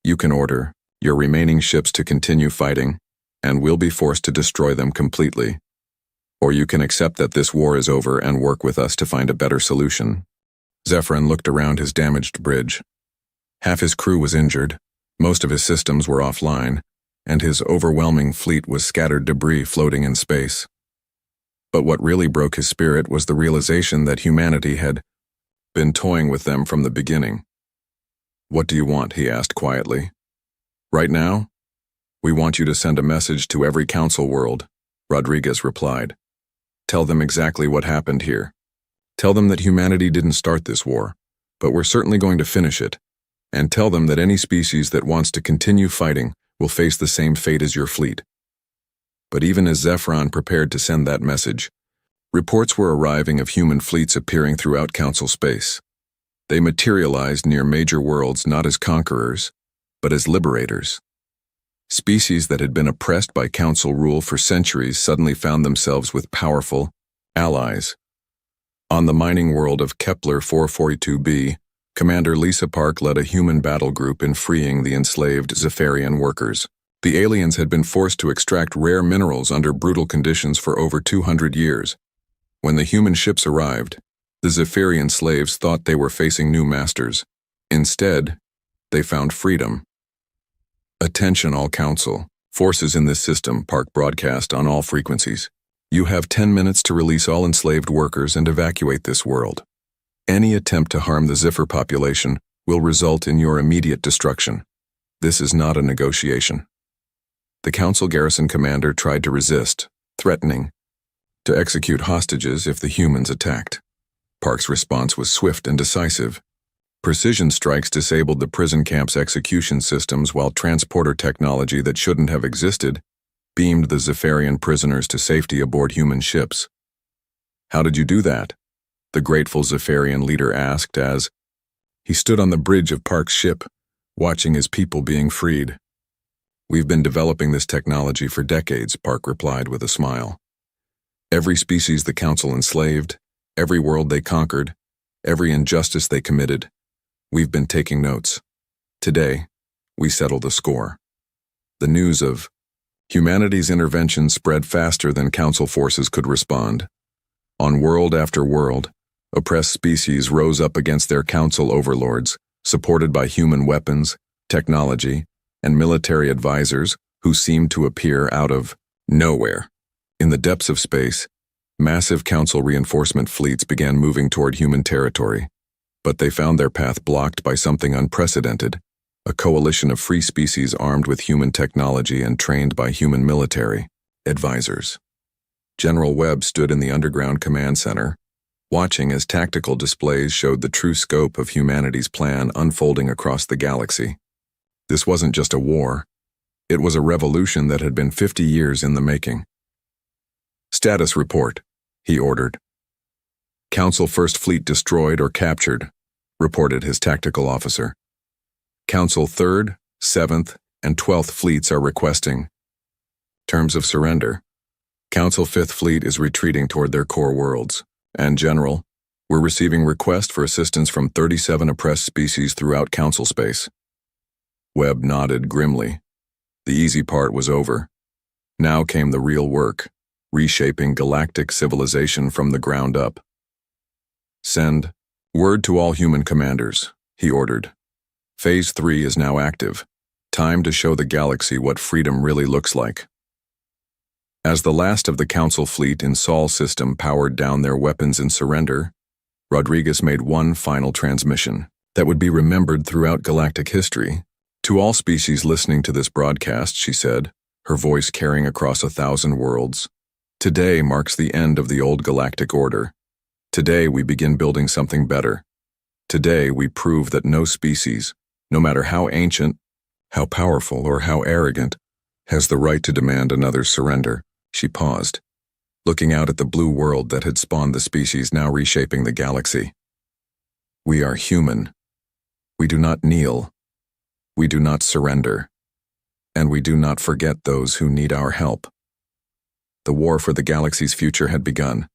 You can order your remaining ships to continue fighting, and we'll be forced to destroy them completely. Or you can accept that this war is over and work with us to find a better solution. Zephyrin looked around his damaged bridge. Half his crew was injured, most of his systems were offline, and his overwhelming fleet was scattered debris floating in space. But what really broke his spirit was the realization that humanity had been toying with them from the beginning. What do you want? He asked quietly. Right now? We want you to send a message to every council world, Rodriguez replied. Tell them exactly what happened here. Tell them that humanity didn't start this war, but we're certainly going to finish it. And tell them that any species that wants to continue fighting will face the same fate as your fleet. But even as Zephyrin prepared to send that message, reports were arriving of human fleets appearing throughout council space. They materialized near major worlds not as conquerors, but as liberators. Species that had been oppressed by council rule for centuries suddenly found themselves with powerful allies. On the mining world of Kepler 442b, Commander Lisa Park led a human battle group in freeing the enslaved Zephyrian workers. The aliens had been forced to extract rare minerals under brutal conditions for over 200 years. When the human ships arrived, the Zephyrian slaves thought they were facing new masters. Instead, they found freedom. Attention all council. Forces in this system, Park broadcast on all frequencies. You have 10 minutes to release all enslaved workers and evacuate this world. Any attempt to harm the Zephyr population will result in your immediate destruction. This is not a negotiation. The council garrison commander tried to resist, threatening to execute hostages if the humans attacked. Park's response was swift and decisive. Precision strikes disabled the prison camp's execution systems, while transporter technology that shouldn't have existed beamed the Zephyrian prisoners to safety aboard human ships. How did you do that? The grateful Zephyrian leader asked as he stood on the bridge of Park's ship, watching his people being freed. We've been developing this technology for decades, Park replied with a smile. Every species the council enslaved, every world they conquered, every injustice they committed, we've been taking notes. Today, we settle the score. The news of humanity's intervention spread faster than council forces could respond. On world after world, oppressed species rose up against their council overlords, supported by human weapons, technology, and military advisors who seemed to appear out of nowhere. In the depths of space, massive council reinforcement fleets began moving toward human territory, but they found their path blocked by something unprecedented, a coalition of free species armed with human technology and trained by human military advisors. General Webb stood in the underground command center, watching as tactical displays showed the true scope of humanity's plan unfolding across the galaxy. This wasn't just a war. It was a revolution that had been 50 years in the making. Status report, he ordered. Council First Fleet destroyed or captured, reported his tactical officer. Council 3rd, 7th, and 12th Fleets are requesting terms of surrender. Council 5th Fleet is retreating toward their core worlds. And General, we're receiving requests for assistance from 37 oppressed species throughout council space. Webb nodded grimly. The easy part was over. Now came the real work, reshaping galactic civilization from the ground up. Send word to all human commanders, he ordered. Phase 3 is now active. Time to show the galaxy what freedom really looks like. As the last of the council fleet in Sol system powered down their weapons in surrender, Rodriguez made one final transmission that would be remembered throughout galactic history. To all species listening to this broadcast, she said, her voice carrying across 1,000 worlds. Today marks the end of the old galactic order. Today we begin building something better. Today we prove that no species, no matter how ancient, how powerful, or how arrogant, has the right to demand another's surrender. She paused, looking out at the blue world that had spawned the species now reshaping the galaxy. We are human. We do not kneel. We do not surrender. And we do not forget those who need our help. The war for the galaxy's future had begun,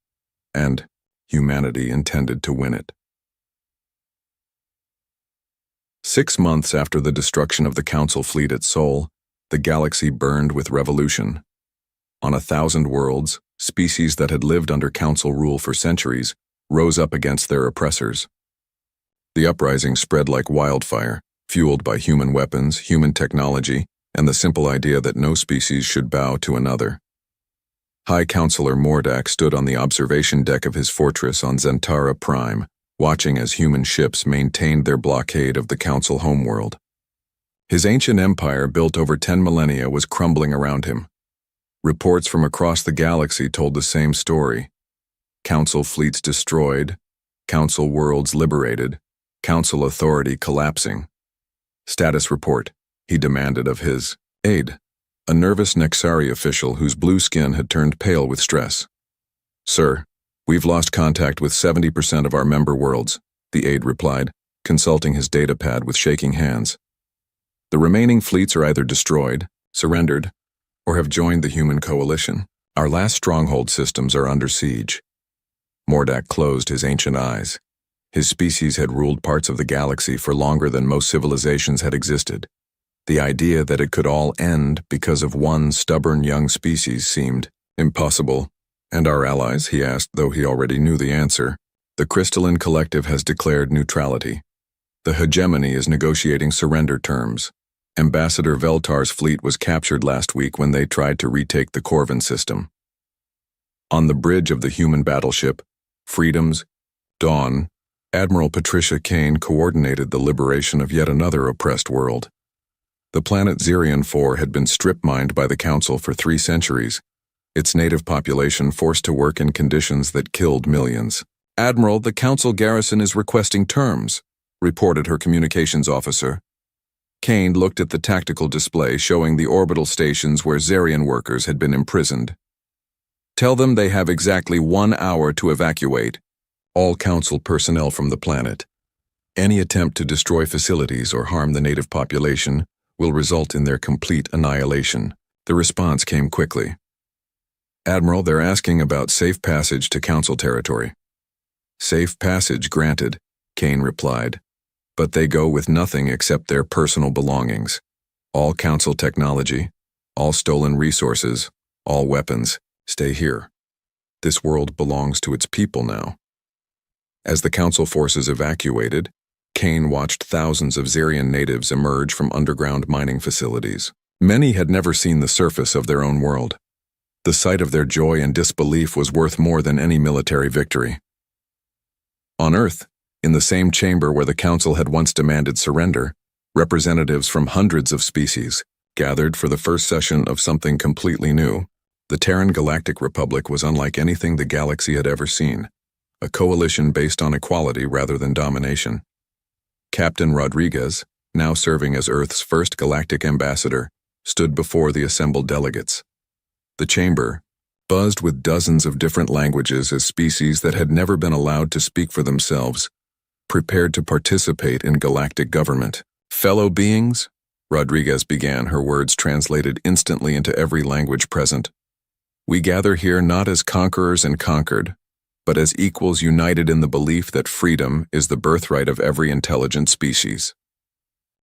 and humanity intended to win it. 6 months after the destruction of the Council fleet at Sol, the galaxy burned with revolution. On 1,000 worlds, species that had lived under Council rule for centuries rose up against their oppressors. The uprising spread like wildfire, fueled by human weapons, human technology, and the simple idea that no species should bow to another. High Counselor Mordak stood on the observation deck of his fortress on Zentara Prime, watching as human ships maintained their blockade of the Council homeworld. His ancient empire, built over 10 millennia, was crumbling around him. Reports from across the galaxy told the same story. Council fleets destroyed, Council worlds liberated, Council authority collapsing. Status report, he demanded of his aide, a nervous Nexari official whose blue skin had turned pale with stress. Sir, we've lost contact with 70% of our member worlds, the aide replied, consulting his datapad with shaking hands. The remaining fleets are either destroyed, surrendered, or have joined the human coalition. Our last stronghold systems are under siege. Mordak closed his ancient eyes. His species had ruled parts of the galaxy for longer than most civilizations had existed. The idea that it could all end because of one stubborn young species seemed impossible. And our allies, he asked, though he already knew the answer. The Crystalline Collective has declared neutrality. The hegemony is negotiating surrender terms. Ambassador Veltar's fleet was captured last week when they tried to retake the Corvin system. On the bridge of the human battleship, Freedom's Dawn, Admiral Patricia Kane coordinated the liberation of yet another oppressed world. The planet Xerion 4 had been strip-mined by the Council for 3 centuries, its native population forced to work in conditions that killed millions. Admiral, the Council garrison is requesting terms, reported her communications officer. Kane looked at the tactical display showing the orbital stations where Xerion workers had been imprisoned. Tell them they have exactly 1 hour to evacuate all Council personnel from the planet. Any attempt to destroy facilities or harm the native population will result in their complete annihilation. The response came quickly. Admiral, they're asking about safe passage to Council territory. Safe passage granted, Kane replied. But they go with nothing except their personal belongings. All Council technology, all stolen resources, all weapons, stay here. This world belongs to its people now. As the Council forces evacuated, Kane watched thousands of Xerion natives emerge from underground mining facilities. Many had never seen the surface of their own world. The sight of their joy and disbelief was worth more than any military victory. On Earth, in the same chamber where the Council had once demanded surrender, representatives from hundreds of species gathered for the first session of something completely new. The Terran Galactic Republic was unlike anything the galaxy had ever seen, a coalition based on equality rather than domination. Captain Rodriguez, now serving as Earth's first galactic ambassador, stood before the assembled delegates. The chamber buzzed with dozens of different languages as species that had never been allowed to speak for themselves prepared to participate in galactic government. Fellow beings, Rodriguez began, her words translated instantly into every language present. We gather here not as conquerors and conquered, but as equals united in the belief that freedom is the birthright of every intelligent species.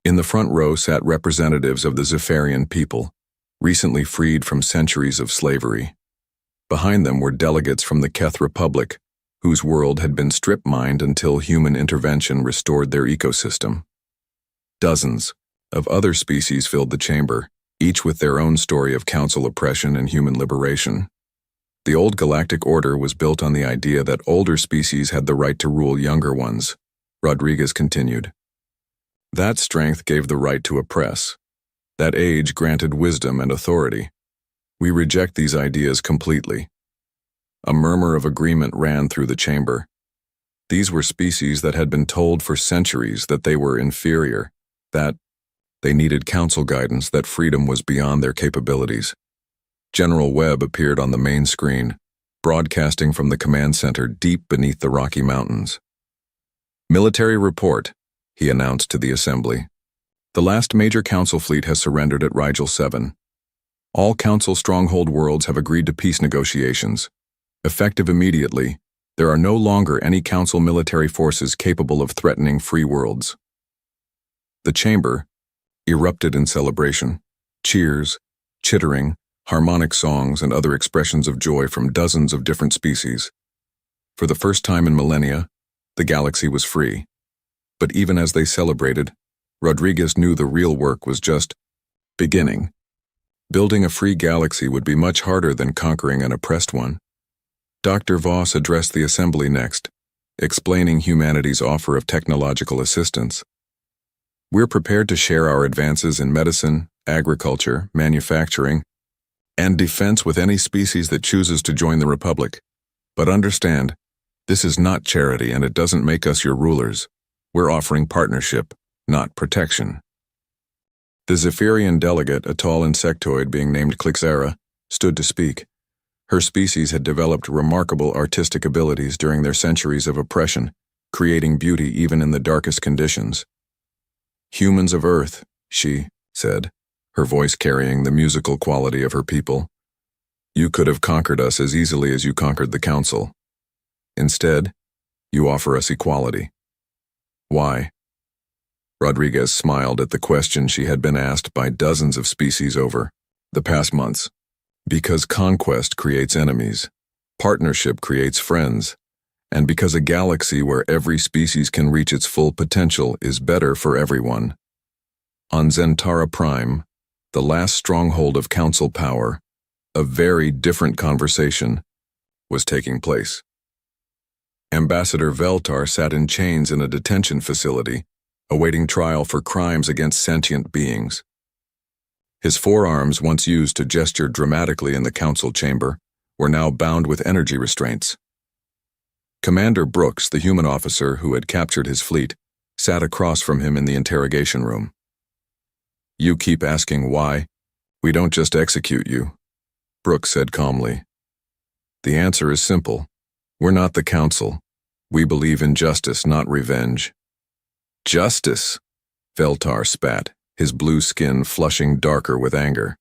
In the front row sat representatives of the Zephyrian people, recently freed from centuries of slavery. Behind them were delegates from the Keth Republic, whose world had been strip-mined until human intervention restored their ecosystem. Dozens of other species filled the chamber, each with their own story of Council oppression and human liberation. The old galactic order was built on the idea that older species had the right to rule younger ones, Rodriguez continued. That strength gave the right to oppress. That age granted wisdom and authority. We reject these ideas completely. A murmur of agreement ran through the chamber. These were species that had been told for centuries that they were inferior, that they needed Council guidance, that freedom was beyond their capabilities. General Webb appeared on the main screen, broadcasting from the command center deep beneath the Rocky Mountains. Military report, he announced to the assembly. The last major Council fleet has surrendered at Rigel 7. All Council stronghold worlds have agreed to peace negotiations. Effective immediately, There are no longer any Council military forces capable of threatening free worlds. The chamber erupted in celebration. Cheers, chittering, harmonic songs, and other expressions of joy from dozens of different species. For the first time in millennia, the galaxy was free. But even as they celebrated, Rodriguez knew the real work was just beginning. Building a free galaxy would be much harder than conquering an oppressed one. Dr. Voss addressed the assembly next, explaining humanity's offer of technological assistance. We're prepared to share our advances in medicine, agriculture, manufacturing, and defense with any species that chooses to join the Republic. But understand, this is not charity and it doesn't make us your rulers. We're offering partnership, not protection. The Zephyrian delegate, a tall insectoid being named Clixera, stood to speak. Her species had developed remarkable artistic abilities during their centuries of oppression, creating beauty even in the darkest conditions. Humans of Earth, she said, her voice carrying the musical quality of her people. You could have conquered us as easily as you conquered the Council. Instead, you offer us equality. Why? Rodriguez smiled at the question she had been asked by dozens of species over the past months. Because conquest creates enemies, partnership creates friends, and because a galaxy where every species can reach its full potential is better for everyone. On Zentara Prime, the last stronghold of Council power, a very different conversation was taking place. Ambassador Veltar sat in chains in a detention facility, awaiting trial for crimes against sentient beings. His forearms, once used to gesture dramatically in the Council chamber, were now bound with energy restraints. Commander Brooks, the human officer who had captured his fleet, sat across from him in the interrogation room. You keep asking why. We don't just execute you, Brooks said calmly. The answer is simple. We're not the Council. We believe in justice, not revenge. Justice, Veltar spat, his blue skin flushing darker with anger.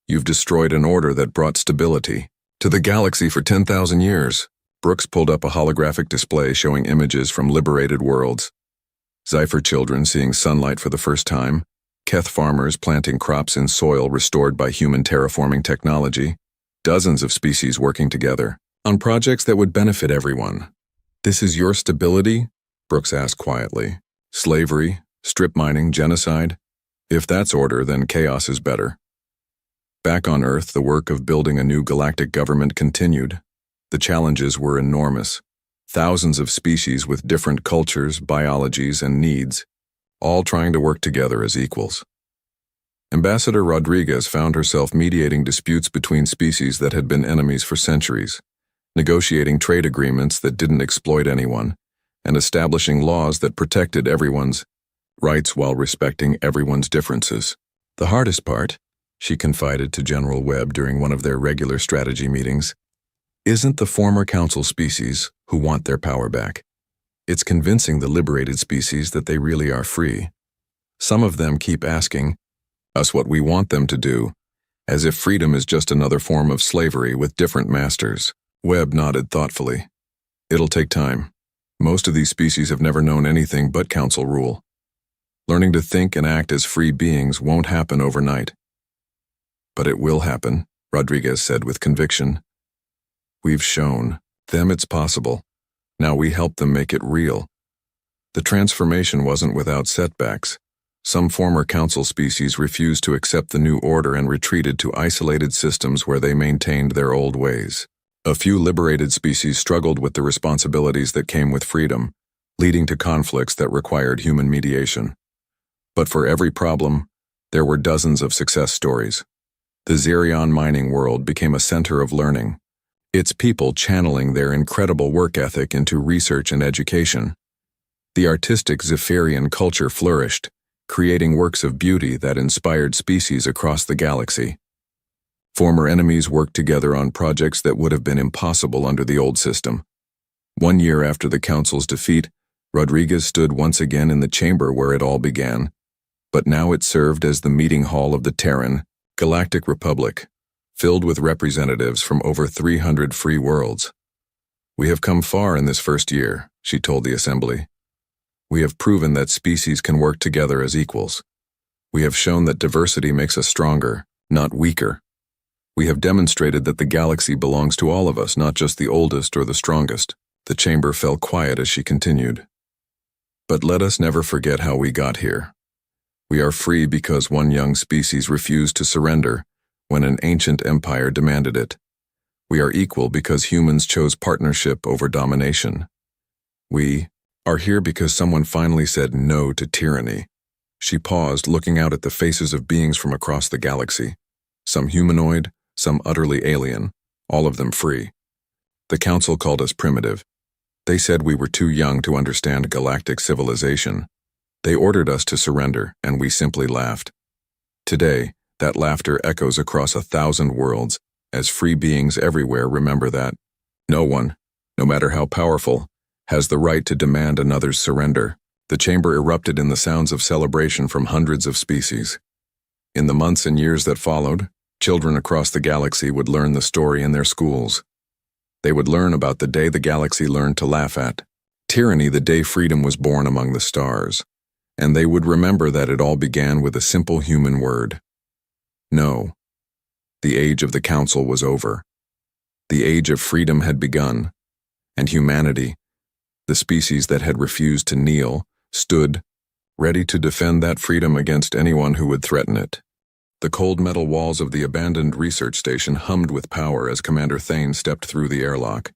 You've destroyed an order that brought stability to the galaxy for 10,000 years. Brooks pulled up a holographic display showing images from liberated worlds. Zephyr children seeing sunlight for the first time, Keth farmers planting crops in soil restored by human terraforming technology, dozens of species working together on projects that would benefit everyone. This is your stability? Brooks asked quietly. Slavery, strip mining, genocide? If that's order, then chaos is better. Back on Earth, the work of building a new galactic government continued. The challenges were enormous. Thousands of species with different cultures, biologies, and needs, all trying to work together as equals. Ambassador Rodriguez found herself mediating disputes between species that had been enemies for centuries, negotiating trade agreements that didn't exploit anyone, and establishing laws that protected everyone's rights while respecting everyone's differences. The hardest part, she confided to General Webb during one of their regular strategy meetings, isn't the former Council species who want their power back. It's convincing the liberated species that they really are free. Some of them keep asking us what we want them to do, as if freedom is just another form of slavery with different masters. Webb nodded thoughtfully. It'll take time. Most of these species have never known anything but Council rule. Learning to think and act as free beings won't happen overnight. But it will happen, Rodriguez said with conviction. We've shown them it's possible. Now we help them make it real. The transformation wasn't without setbacks. Some former Council species refused to accept the new order and retreated to isolated systems where they maintained their old ways. A few liberated species struggled with the responsibilities that came with freedom, leading to conflicts that required human mediation. But for every problem, there were dozens of success stories. The Xerion mining world became a center of learning, its people channeling their incredible work ethic into research and education. The artistic Zephyrian culture flourished, creating works of beauty that inspired species across the galaxy. Former enemies worked together on projects that would have been impossible under the old system. 1 year after the Council's defeat, Rodriguez stood once again in the chamber where it all began, but now it served as the meeting hall of the Terran Galactic Republic, filled with representatives from over 300 free worlds. We have come far in this first year, she told the assembly. We have proven that species can work together as equals. We have shown that diversity makes us stronger, not weaker. We have demonstrated that the galaxy belongs to all of us, not just the oldest or the strongest. The chamber fell quiet as she continued. But let us never forget how we got here. We are free because one young species refused to surrender when an ancient empire demanded it. We are equal because humans chose partnership over domination. We are here because someone finally said no to tyranny. She paused, looking out at the faces of beings from across the galaxy. Some humanoid, some utterly alien, all of them free. The council called us primitive. They said we were too young to understand galactic civilization. They ordered us to surrender, and we simply laughed. Today, that laughter echoes across 1,000 worlds, as free beings everywhere remember that no one, no matter how powerful, has the right to demand another's surrender. The chamber erupted in the sounds of celebration from hundreds of species. In the months and years that followed, children across the galaxy would learn the story in their schools. They would learn about the day the galaxy learned to laugh at tyranny, the day freedom was born among the stars. And they would remember that it all began with a simple human word. No. The age of the council was over. The age of freedom had begun, and humanity, the species that had refused to kneel, stood, ready to defend that freedom against anyone who would threaten it. The cold metal walls of the abandoned research station hummed with power as Commander Thane stepped through the airlock.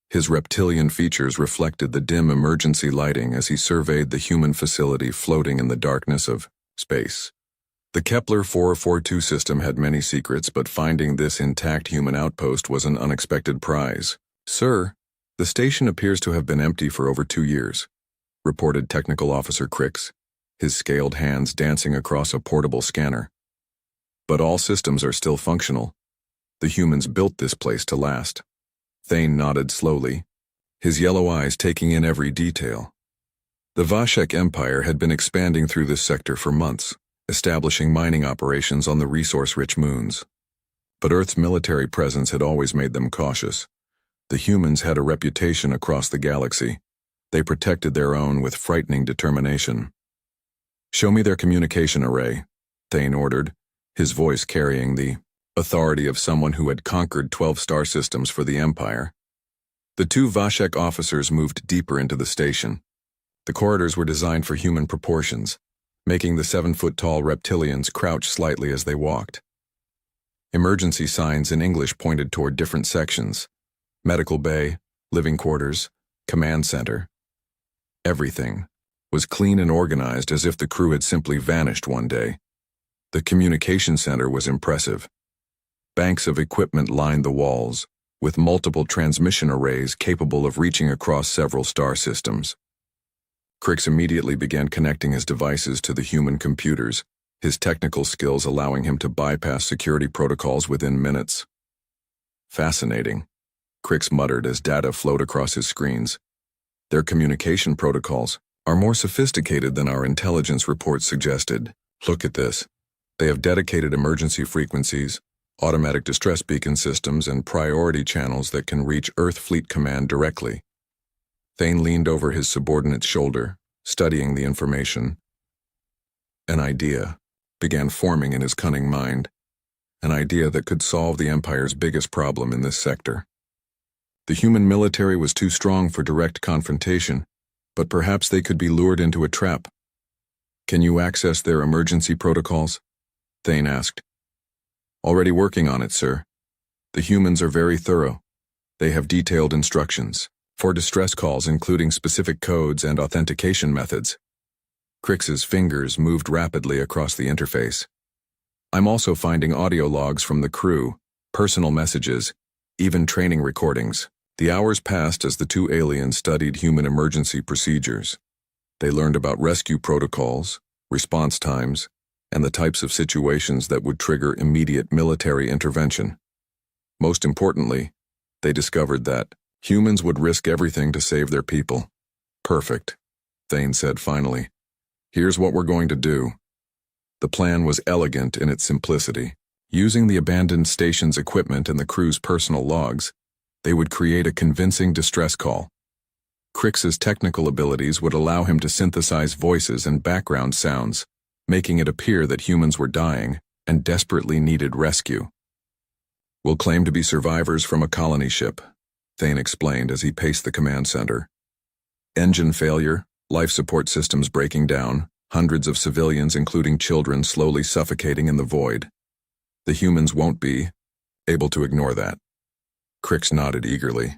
His reptilian features reflected the dim emergency lighting as he surveyed the human facility floating in the darkness of space. The Kepler 442 system had many secrets, but finding this intact human outpost was an unexpected prize. Sir, the station appears to have been empty for over 2 years, reported Technical Officer Crix, his scaled hands dancing across a portable scanner. But all systems are still functional. The humans built this place to last. Thane nodded slowly, his yellow eyes taking in every detail. The Vashek Empire had been expanding through this sector for months, establishing mining operations on the resource-rich moons. But Earth's military presence had always made them cautious. The humans had a reputation across the galaxy. They protected their own with frightening determination. "Show me their communication array," Thane ordered, his voice carrying the authority of someone who had conquered 12 star systems for the Empire. The 2 Vashek officers moved deeper into the station. The corridors were designed for human proportions, making the 7-foot-tall reptilians crouch slightly as they walked. Emergency signs in English pointed toward different sections: medical bay, living quarters, command center. Everything was clean and organized, as if the crew had simply vanished one day. The communication center was impressive. Banks of equipment lined the walls, with multiple transmission arrays capable of reaching across several star systems. Crix immediately began connecting his devices to the human computers, his technical skills allowing him to bypass security protocols within minutes. "Fascinating," Crix muttered as data flowed across his screens. "Their communication protocols are more sophisticated than our intelligence reports suggested. Look at this. They have dedicated emergency frequencies, automatic distress beacon systems, and priority channels that can reach Earth Fleet Command directly." Thane leaned over his subordinate's shoulder, studying the information. An idea began forming in his cunning mind, an idea that could solve the Empire's biggest problem in this sector. The human military was too strong for direct confrontation, but perhaps they could be lured into a trap. "Can you access their emergency protocols?" Thane asked. "Already working on it, sir. The humans are very thorough. They have detailed instructions for distress calls, including specific codes and authentication methods." Crix's fingers moved rapidly across the interface. "I'm also finding audio logs from the crew, personal messages, even training recordings." The hours passed as the 2 aliens studied human emergency procedures. They learned about rescue protocols, response times, and the types of situations that would trigger immediate military intervention. Most importantly, they discovered that humans would risk everything to save their people. "Perfect," Thane said finally. "Here's what we're going to do." The plan was elegant in its simplicity. Using the abandoned station's equipment and the crew's personal logs, They would create a convincing distress call. Crix's technical abilities would allow him to synthesize voices and background sounds, making it appear that humans were dying and desperately needed rescue. "We'll claim to be survivors from a colony ship," Thane explained as he paced the command center. "Engine failure, life support systems breaking down, hundreds of civilians including children slowly suffocating in the void. The humans won't be able to ignore that." Crix nodded eagerly.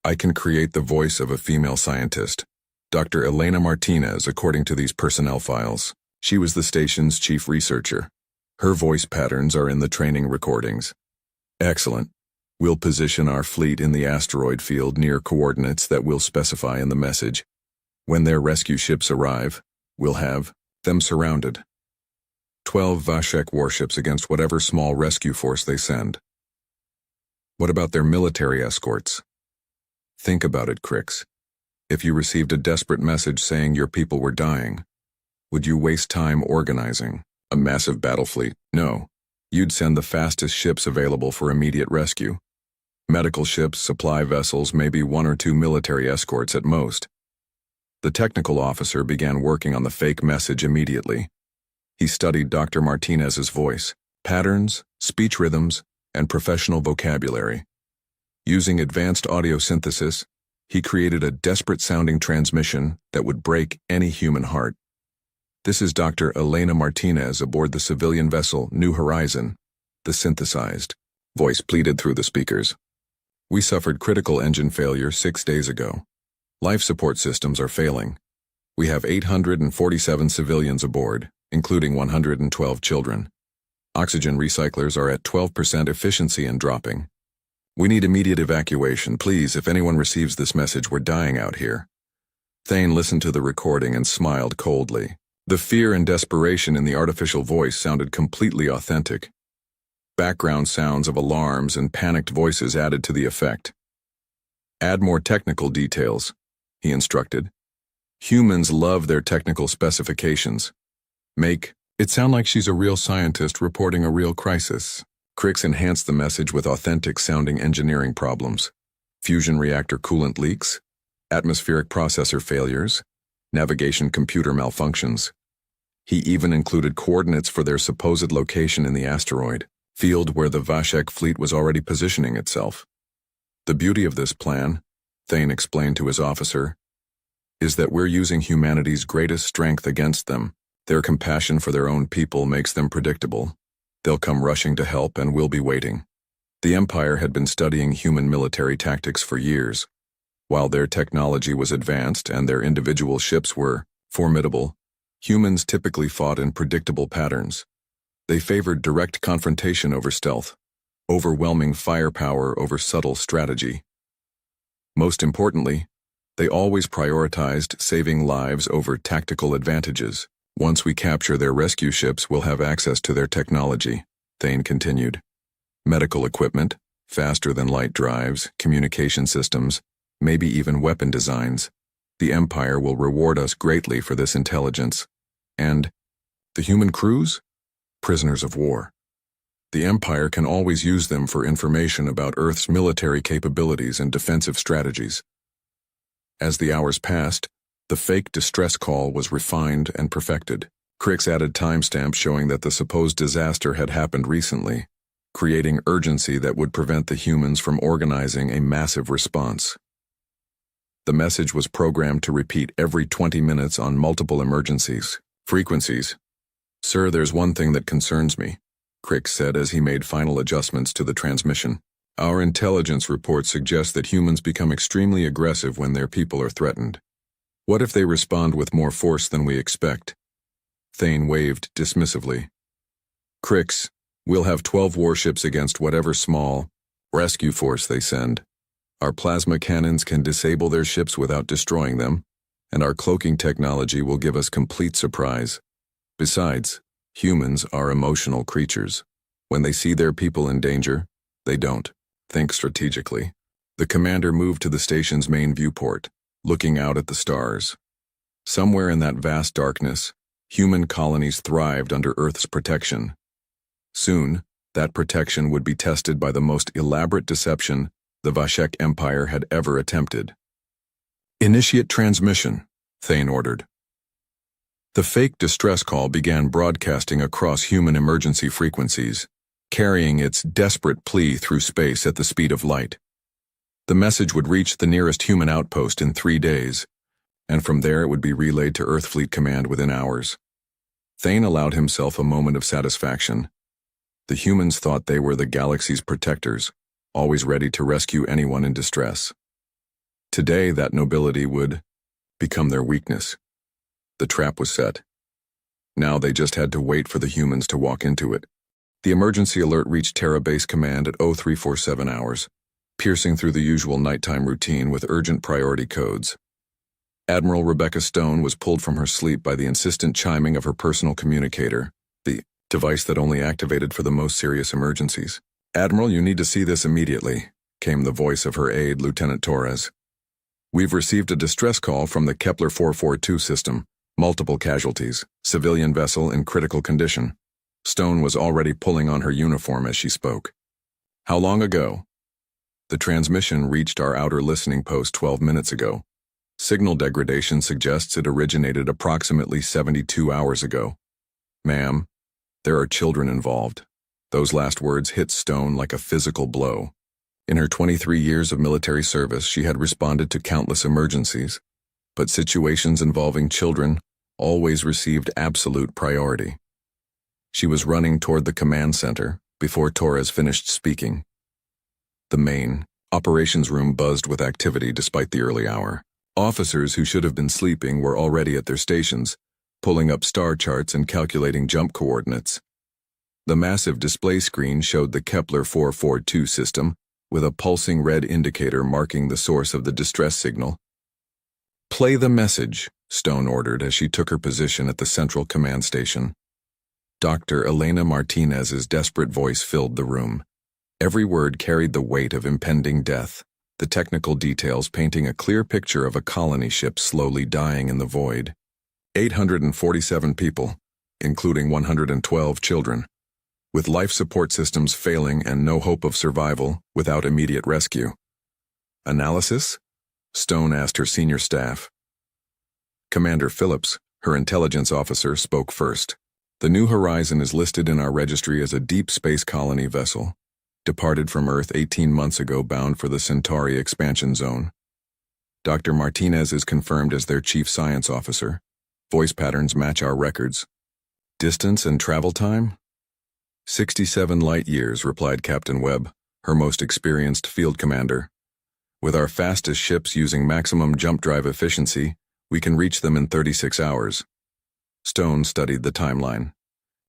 "I can create the voice of a female scientist, Dr. Elena Martinez, according to these personnel files. She was the station's chief researcher. Her voice patterns are in the training recordings." "Excellent. We'll position our fleet in the asteroid field near coordinates that we'll specify in the message. When their rescue ships arrive, we'll have them surrounded. 12 Vashek warships against whatever small rescue force they send." "What about their military escorts?" "Think about it, Crix. If you received a desperate message saying your people were dying, would you waste time organizing a massive battle fleet? No. You'd send the fastest ships available for immediate rescue. Medical ships, supply vessels, maybe 1 or 2 military escorts at most." The technical officer began working on the fake message immediately. He studied Dr. Martinez's voice, patterns, speech rhythms, and professional vocabulary. Using advanced audio synthesis, he created a desperate-sounding transmission that would break any human heart. "This is Dr. Elena Martinez aboard the civilian vessel New Horizon," the synthesized voice pleaded through the speakers. "We suffered critical engine failure 6 days ago. Life support systems are failing. We have 847 civilians aboard, including 112 children. Oxygen recyclers are at 12% efficiency and dropping. We need immediate evacuation. Please, if anyone receives this message, we're dying out here." Thane listened to the recording and smiled coldly. The fear and desperation in the artificial voice sounded completely authentic. Background sounds of alarms and panicked voices added to the effect. "Add more technical details," he instructed. "Humans love their technical specifications. Make it sound like she's a real scientist reporting a real crisis." Crix enhanced the message with authentic-sounding engineering problems: fusion reactor coolant leaks, atmospheric processor failures, navigation computer malfunctions. He even included coordinates for their supposed location in the asteroid field where the Vashek fleet was already positioning itself. "The beauty of this plan," Thane explained to his officer, "is that we're using humanity's greatest strength against them. Their compassion for their own people makes them predictable. They'll come rushing to help and we'll be waiting." The Empire had been studying human military tactics for years. While their technology was advanced and their individual ships were formidable, humans typically fought in predictable patterns. They favored direct confrontation over stealth, overwhelming firepower over subtle strategy. Most importantly, they always prioritized saving lives over tactical advantages. "Once we capture their rescue ships, we'll have access to their technology," Thane continued. "Medical equipment, faster-than-light drives, communication systems, maybe even weapon designs. The Empire will reward us greatly for this intelligence. And the human crews? Prisoners of war. The Empire can always use them for information about Earth's military capabilities and defensive strategies." As the hours passed, the fake distress call was refined and perfected. Crix added timestamps showing that the supposed disaster had happened recently, creating urgency that would prevent the humans from organizing a massive response. The message was programmed to repeat every 20 minutes on multiple frequencies. "Sir, there's one thing that concerns me," Crix said as he made final adjustments to the transmission. "Our intelligence reports suggest that humans become extremely aggressive when their people are threatened. What if they respond with more force than we expect?" Thane waved dismissively. "Crix, we'll have 12 warships against whatever small rescue force they send. Our plasma cannons can disable their ships without destroying them, and our cloaking technology will give us complete surprise. Besides, humans are emotional creatures. When they see their people in danger, they don't think strategically." The commander moved to the station's main viewport, looking out at the stars. Somewhere in that vast darkness, human colonies thrived under Earth's protection. Soon, that protection would be tested by the most elaborate deception the Vashek Empire had ever attempted. "Initiate transmission," Thane ordered. The fake distress call began broadcasting across human emergency frequencies, carrying its desperate plea through space at the speed of light. The message would reach the nearest human outpost in 3 days, and from there it would be relayed to Earth Fleet Command within hours. Thane allowed himself a moment of satisfaction. The humans thought they were the galaxy's protectors, always ready to rescue anyone in distress. Today, that nobility would become their weakness. The trap was set. Now they just had to wait for the humans to walk into it. The emergency alert reached Terra Base Command at 0347 hours, piercing through the usual nighttime routine with urgent priority codes. Admiral Rebecca Stone was pulled from her sleep by the insistent chiming of her personal communicator, the device that only activated for the most serious emergencies. "Admiral, you need to see this immediately," came the voice of her aide, Lieutenant Torres. "We've received a distress call from the Kepler 442 system. Multiple casualties, civilian vessel in critical condition." Stone was already pulling on her uniform as she spoke. "How long ago?" "The transmission reached our outer listening post 12 minutes ago. Signal degradation suggests it originated approximately 72 hours ago. Ma'am, there are children involved." Those last words hit Stone like a physical blow. In her 23 years of military service, she had responded to countless emergencies, but situations involving children always received absolute priority. She was running toward the command center before Torres finished speaking. The main operations room buzzed with activity despite the early hour. Officers who should have been sleeping were already at their stations, pulling up star charts and calculating jump coordinates. The massive display screen showed the Kepler 442 system, with a pulsing red indicator marking the source of the distress signal. "Play the message," Stone ordered as she took her position at the central command station. Dr. Elena Martinez's desperate voice filled the room. Every word carried the weight of impending death, the technical details painting a clear picture of a colony ship slowly dying in the void. 847 people, including 112 children, with life support systems failing and no hope of survival without immediate rescue. "Analysis?" Stone asked her senior staff. Commander Phillips, her intelligence officer, spoke first. "The New Horizon is listed in our registry as a deep space colony vessel, departed from Earth 18 months ago bound for the Centauri expansion zone. Dr. Martinez is confirmed as their chief science officer. Voice patterns match our records. Distance and travel time?" 67 light years, replied Captain Webb, her most experienced field commander. "With our fastest ships using maximum jump drive efficiency, we can reach them in 36 hours. Stone studied the timeline.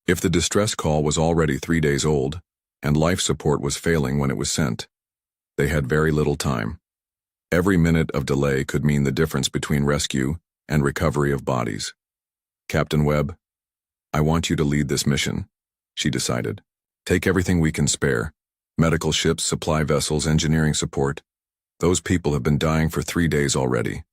If the distress call was already 3 days old, and life support was failing when it was sent, they had very little time. Every minute of delay could mean the difference between rescue and recovery of bodies. "Captain Webb, I want you to lead this mission," she decided. "Take everything we can spare. Medical ships, supply vessels, engineering support. Those people have been dying for 3 days already."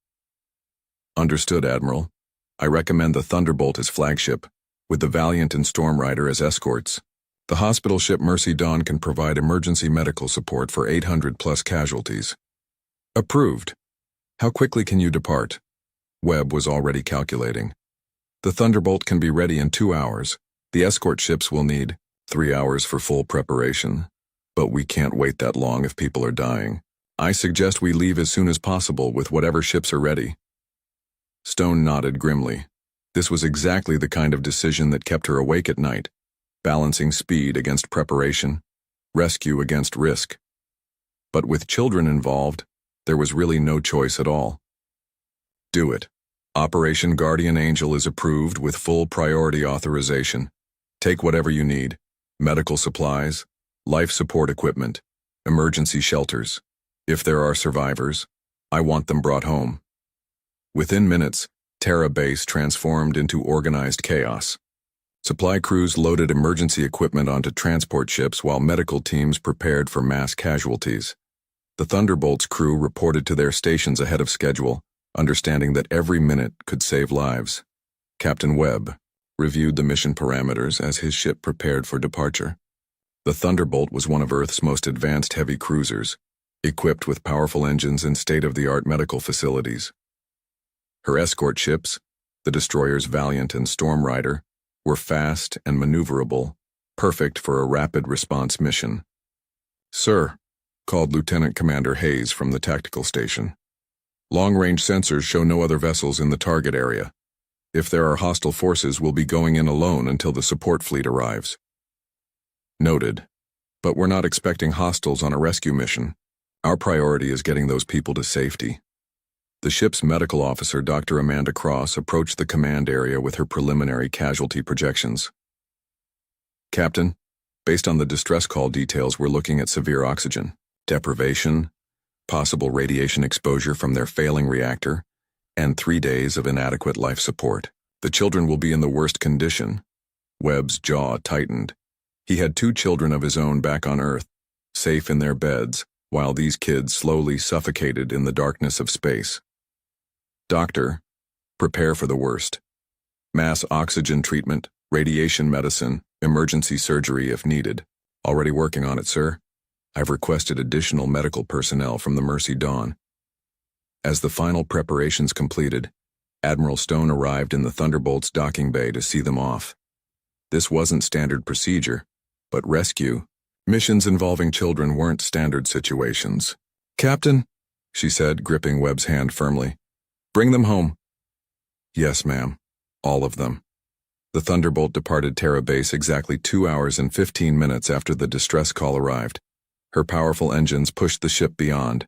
"Understood, Admiral. I recommend the Thunderbolt as flagship, with the Valiant and Stormrider as escorts. The hospital ship Mercy Dawn can provide emergency medical support for 800+ casualties." "Approved. How quickly can you depart?" Webb was already calculating. "The Thunderbolt can be ready in 2 hours. The escort ships will need 3 hours for full preparation. But we can't wait that long if people are dying. I suggest we leave as soon as possible with whatever ships are ready." Stone nodded grimly. This was exactly the kind of decision that kept her awake at night, balancing speed against preparation, rescue against risk. But with children involved, there was really no choice at all. "Do it. Operation Guardian Angel is approved with full priority authorization. Take whatever you need: medical supplies, life support equipment, emergency shelters. If there are survivors, I want them brought home." Within minutes, Terra Base transformed into organized chaos. Supply crews loaded emergency equipment onto transport ships while medical teams prepared for mass casualties. The Thunderbolt's crew reported to their stations ahead of schedule, understanding that every minute could save lives. Captain Webb reviewed the mission parameters as his ship prepared for departure. The Thunderbolt was one of Earth's most advanced heavy cruisers. equipped with powerful engines and state-of-the-art medical facilities. Her escort ships, the destroyers Valiant and Storm Rider, were fast and maneuverable, perfect for a rapid response mission. "Sir," called Lieutenant Commander Hayes from the tactical station. "Long-range sensors show no other vessels in the target area. If there are hostile forces, we'll be going in alone until the support fleet arrives." "Noted. But we're not expecting hostiles on a rescue mission. Our priority is getting those people to safety." The ship's medical officer, Dr. Amanda Cross, approached the command area with her preliminary casualty projections. "Captain, based on the distress call details, we're looking at severe oxygen deprivation, possible radiation exposure from their failing reactor, and 3 days of inadequate life support. The children will be in the worst condition." Webb's jaw tightened. He had 2 children of his own back on Earth, safe in their beds, while these kids slowly suffocated in the darkness of space. "Doctor, prepare for the worst. Mass oxygen treatment, radiation medicine, emergency surgery if needed. Already working on it, sir. I've requested additional medical personnel from the Mercy Dawn." As the final preparations completed, Admiral Stone arrived in the Thunderbolt's docking bay to see them off. This wasn't standard procedure, but rescue missions involving children weren't standard situations. "Captain," she said, gripping Webb's hand firmly, "bring them home." "Yes, ma'am. All of them." The Thunderbolt departed Terra Base exactly 2 hours and 15 minutes after the distress call arrived. Her powerful engines pushed the ship beyond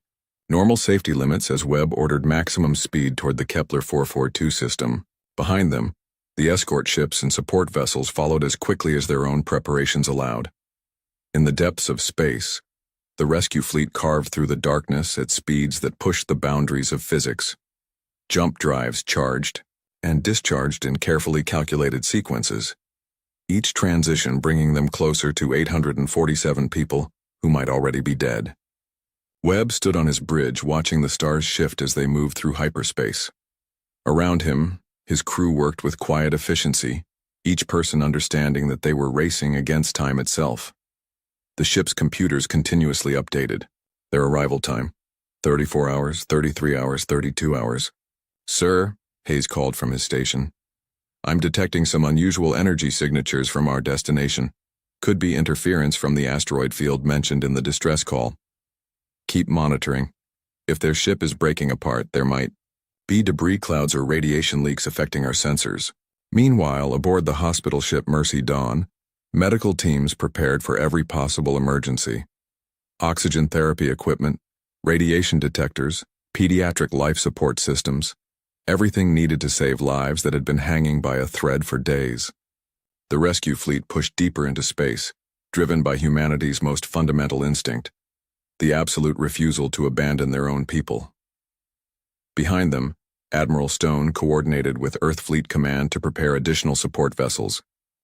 normal safety limits as Webb ordered maximum speed toward the Kepler 442 system. Behind them, the escort ships and support vessels followed as quickly as their own preparations allowed. In the depths of space, the rescue fleet carved through the darkness at speeds that pushed the boundaries of physics. Jump drives charged and discharged in carefully calculated sequences, each transition bringing them closer to 847 people who might already be dead. Webb stood on his bridge watching the stars shift as they moved through hyperspace. Around him, his crew worked with quiet efficiency, each person understanding that they were racing against time itself. The ship's computers continuously updated. Their arrival time: 34 hours, 33 hours, 32 hours. "Sir," Hayes called from his station, "I'm detecting some unusual energy signatures from our destination. Could be interference from the asteroid field mentioned in the distress call. Keep monitoring. If their ship is breaking apart, there might be debris clouds or radiation leaks affecting our sensors." Meanwhile, aboard the hospital ship Mercy Dawn, medical teams prepared for every possible emergency. Oxygen therapy equipment, radiation detectors, pediatric life support systems, everything needed to save lives that had been hanging by a thread for days. The rescue fleet pushed deeper into space, driven by humanity's most fundamental instinct: the absolute refusal to abandon their own people. Behind them, Admiral Stone coordinated with Earth Fleet Command to prepare additional support vessels,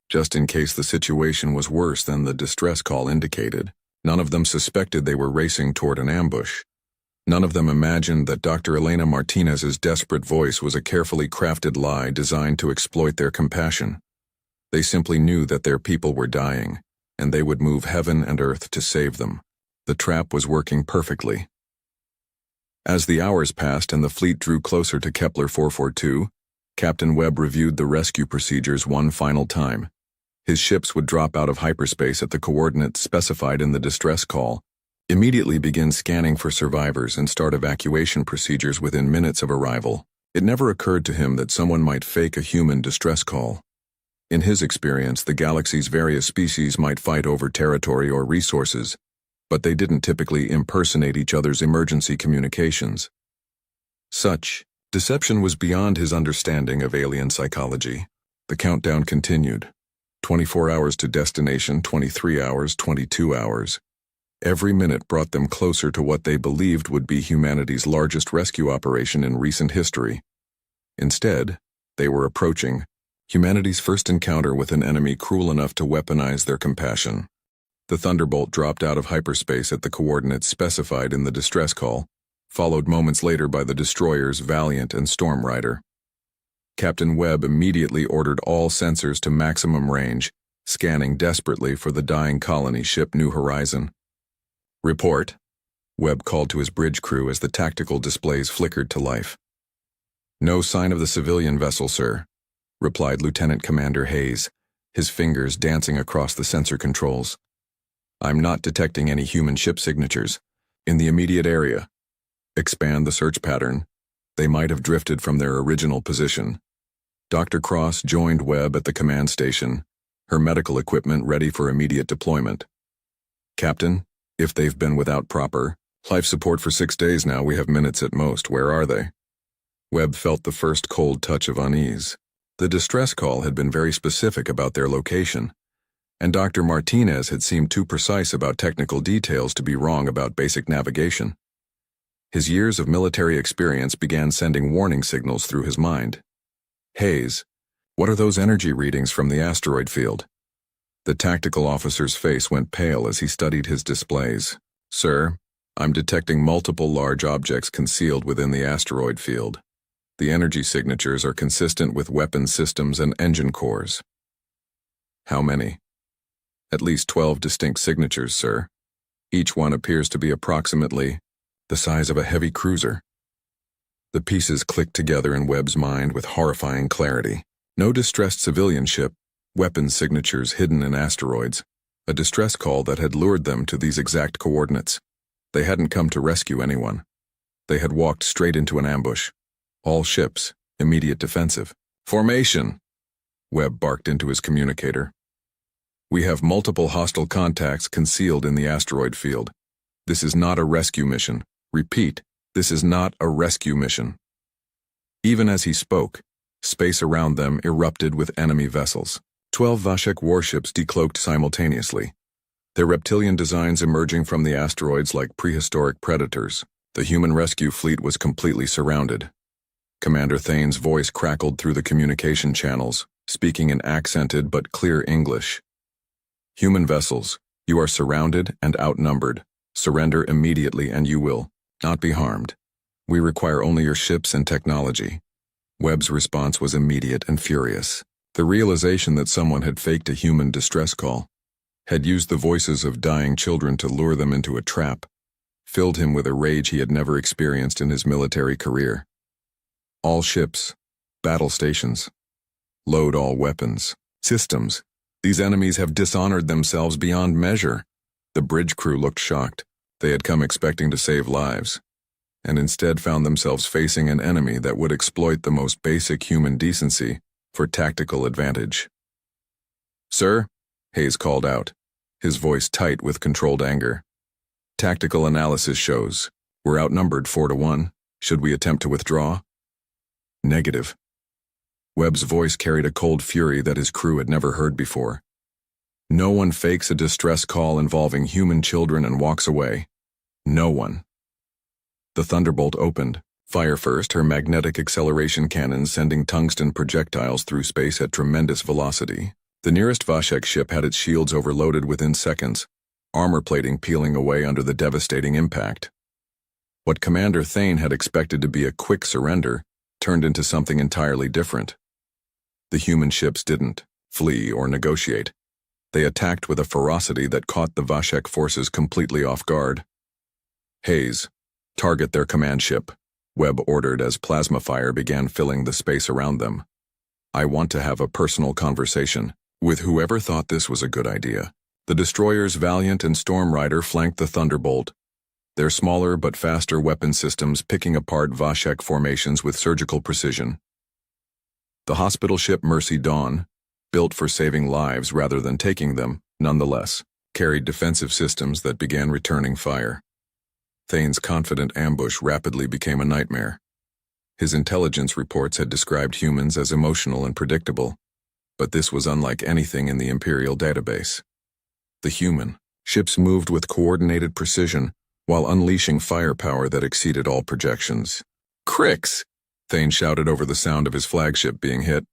just in case the situation was worse than the distress call indicated. None of them suspected they were racing toward an ambush. None of them imagined that Dr. Elena Martinez's desperate voice was a carefully crafted lie designed to exploit their compassion. They simply knew that their people were dying, and they would move heaven and earth to save them. The trap was working perfectly. As the hours passed and the fleet drew closer to Kepler 442, Captain Webb reviewed the rescue procedures one final time. His ships would drop out of hyperspace at the coordinates specified in the distress call, immediately begin scanning for survivors, and start evacuation procedures within minutes of arrival. It never occurred to him that someone might fake a human distress call. In his experience, the galaxy's various species might fight over territory or resources, but they didn't typically impersonate each other's emergency communications. Such deception was beyond his understanding of alien psychology. The countdown continued. 24 hours to destination, 23 hours, 22 hours. Every minute brought them closer to what they believed would be humanity's largest rescue operation in recent history. Instead, they were approaching humanity's first encounter with an enemy cruel enough to weaponize their compassion. The Thunderbolt dropped out of hyperspace at the coordinates specified in the distress call, followed moments later by the destroyers Valiant and Storm Rider. Captain Webb immediately ordered all sensors to maximum range, scanning desperately for the dying colony ship New Horizon. "Report," Webb called to his bridge crew as the tactical displays flickered to life. "No sign of the civilian vessel, sir," replied Lieutenant Commander Hayes, his fingers dancing across the sensor controls. "I'm not detecting any human ship signatures in the immediate area. Expand the search pattern. They might have drifted from their original position." Dr. Cross joined Webb at the command station, her medical equipment ready for immediate deployment. "Captain, if they've been without proper life support for 6 days now, we have minutes at most. Where are they?" Webb felt the first cold touch of unease. The distress call had been very specific about their location, and Dr. Martinez had seemed too precise about technical details to be wrong about basic navigation. His years of military experience began sending warning signals through his mind. "Hayes, what are those energy readings from the asteroid field?" The tactical officer's face went pale as he studied his displays. "Sir, I'm detecting multiple large objects concealed within the asteroid field. The energy signatures are consistent with weapon systems and engine cores." "How many?" "At least 12 distinct signatures, sir. Each one appears to be approximately the size of a heavy cruiser." The pieces clicked together in Webb's mind with horrifying clarity. No distressed civilian ship, weapons signatures hidden in asteroids, a distress call that had lured them to these exact coordinates. They hadn't come to rescue anyone. They had walked straight into an ambush. All ships, immediate defensive. "Formation!" Webb barked into his communicator. "We have multiple hostile contacts concealed in the asteroid field. This is not a rescue mission. Repeat, this is not a rescue mission." Even as he spoke, space around them erupted with enemy vessels. 12 Vashek warships decloaked simultaneously, their reptilian designs emerging from the asteroids like prehistoric predators. The human rescue fleet was completely surrounded. Commander Thane's voice crackled through the communication channels, speaking in accented but clear English. "Human vessels, you are surrounded and outnumbered. Surrender immediately and you will not be harmed. We require only your ships and technology." Webb's response was immediate and furious. The realization that someone had faked a human distress call, had used the voices of dying children to lure them into a trap, filled him with a rage he had never experienced in his military career. "All ships, battle stations, load all weapons, systems. These enemies have dishonored themselves beyond measure." The bridge crew looked shocked. They had come expecting to save lives, and instead found themselves facing an enemy that would exploit the most basic human decency for tactical advantage. "Sir," Hayes called out, his voice tight with controlled anger. "Tactical analysis shows we're outnumbered 4-1. Should we attempt to withdraw?" "Negative." Webb's voice carried a cold fury that his crew had never heard before. "No one fakes a distress call involving human children and walks away. No one." The Thunderbolt opened, fire first, her magnetic acceleration cannons sending tungsten projectiles through space at tremendous velocity. The nearest Vashek ship had its shields overloaded within seconds, armor plating peeling away under the devastating impact. What Commander Thane had expected to be a quick surrender turned into something entirely different. The human ships didn't flee or negotiate. They attacked with a ferocity that caught the Vashek forces completely off guard. "Hayes, target their command ship," Webb ordered as plasma fire began filling the space around them. "I want to have a personal conversation with whoever thought this was a good idea." The destroyers Valiant and Storm Rider flanked the Thunderbolt, their smaller but faster weapon systems picking apart Vashek formations with surgical precision. The hospital ship Mercy Dawn, built for saving lives rather than taking them, nonetheless, carried defensive systems that began returning fire. Thane's confident ambush rapidly became a nightmare. His intelligence reports had described humans as emotional and predictable, but this was unlike anything in the Imperial database. The human ships moved with coordinated precision while unleashing firepower that exceeded all projections. "Crix!" Thane shouted over the sound of his flagship being hit.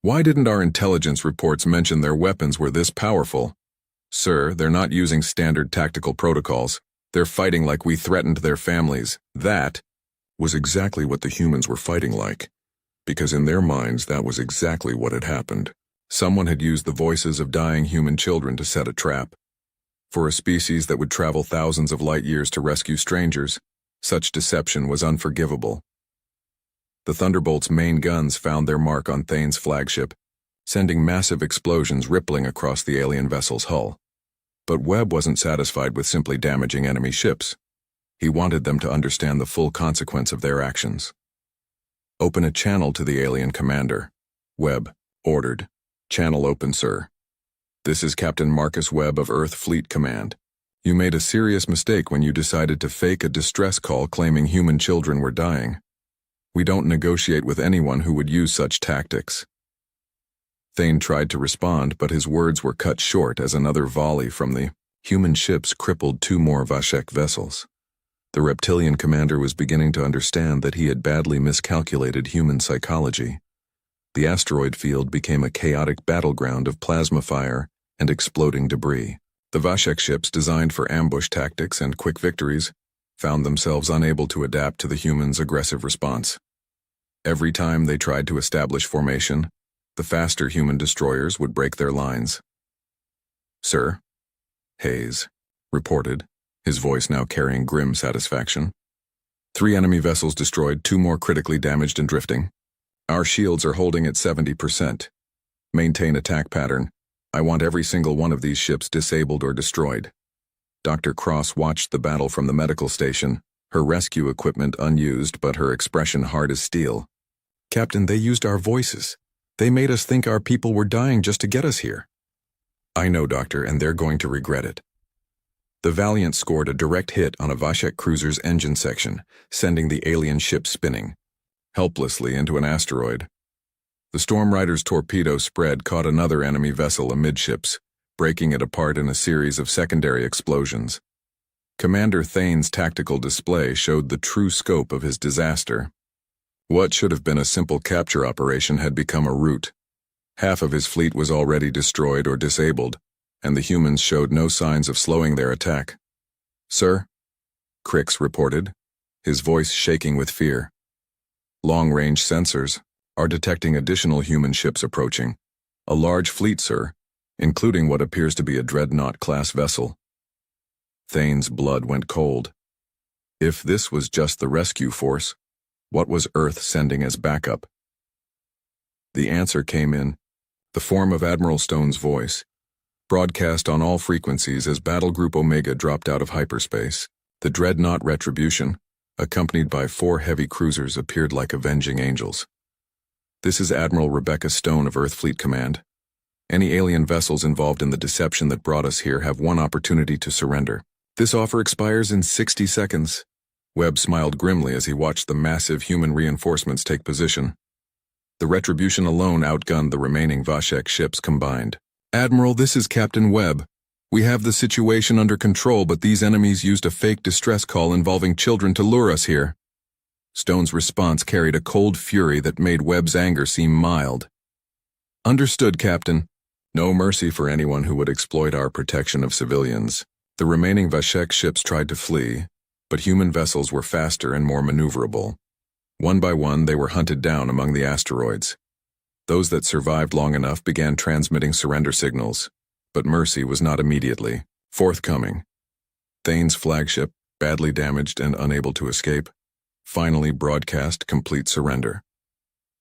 "Why didn't our intelligence reports mention their weapons were this powerful?" "Sir, they're not using standard tactical protocols. They're fighting like we threatened their families." That was exactly what the humans were fighting like, because in their minds that was exactly what had happened. Someone had used the voices of dying human children to set a trap. For a species that would travel thousands of light years to rescue strangers, such deception was unforgivable. The Thunderbolt's main guns found their mark on Thane's flagship, sending massive explosions rippling across the alien vessel's hull. But Webb wasn't satisfied with simply damaging enemy ships. He wanted them to understand the full consequence of their actions. "Open a channel to the alien commander," Webb ordered. "Channel open, sir. This is Captain Marcus Webb of Earth Fleet Command. You made a serious mistake when you decided to fake a distress call claiming human children were dying. We don't negotiate with anyone who would use such tactics." Thane tried to respond, but his words were cut short as another volley from the human ships crippled 2 more Vashek vessels. The reptilian commander was beginning to understand that he had badly miscalculated human psychology. The asteroid field became a chaotic battleground of plasma fire and exploding debris. The Vashek ships, designed for ambush tactics and quick victories, found themselves unable to adapt to the humans' aggressive response. Every time they tried to establish formation, the faster human destroyers would break their lines. "Sir," Hayes reported, his voice now carrying grim satisfaction. 3 enemy vessels destroyed, 2 more critically damaged and drifting. Our shields are holding at 70%. Maintain attack pattern. I want every single one of these ships disabled or destroyed." Dr. Cross watched the battle from the medical station, her rescue equipment unused but her expression hard as steel. "Captain, they used our voices. They made us think our people were dying just to get us here." "I know, Doctor, and they're going to regret it." The Valiant scored a direct hit on a Vashek cruiser's engine section, sending the alien ship spinning helplessly into an asteroid. The Storm Rider's torpedo spread caught another enemy vessel amidships, breaking it apart in a series of secondary explosions. Commander Thane's tactical display showed the true scope of his disaster. What should have been a simple capture operation had become a rout. Half of his fleet was already destroyed or disabled, and the humans showed no signs of slowing their attack. "Sir," Crix reported, his voice shaking with fear. "Long-range sensors are detecting additional human ships approaching. A large fleet, sir, including what appears to be a Dreadnought-class vessel." Thane's blood went cold. If this was just the rescue force, what was Earth sending as backup? The answer came in the form of Admiral Stone's voice, broadcast on all frequencies as Battle Group Omega dropped out of hyperspace. The Dreadnought Retribution, accompanied by 4 heavy cruisers, appeared like avenging angels. "This is Admiral Rebecca Stone of Earth Fleet Command. Any alien vessels involved in the deception that brought us here have one opportunity to surrender. This offer expires in 60 seconds. Webb smiled grimly as he watched the massive human reinforcements take position. The Retribution alone outgunned the remaining Vashek ships combined. "Admiral, this is Captain Webb. We have the situation under control, but these enemies used a fake distress call involving children to lure us here." Stone's response carried a cold fury that made Webb's anger seem mild. "Understood, Captain. No mercy for anyone who would exploit our protection of civilians." The remaining Vashek ships tried to flee, but human vessels were faster and more maneuverable. One by one, they were hunted down among the asteroids. Those that survived long enough began transmitting surrender signals, but mercy was not immediately forthcoming. Thane's flagship, badly damaged and unable to escape, finally broadcast complete surrender.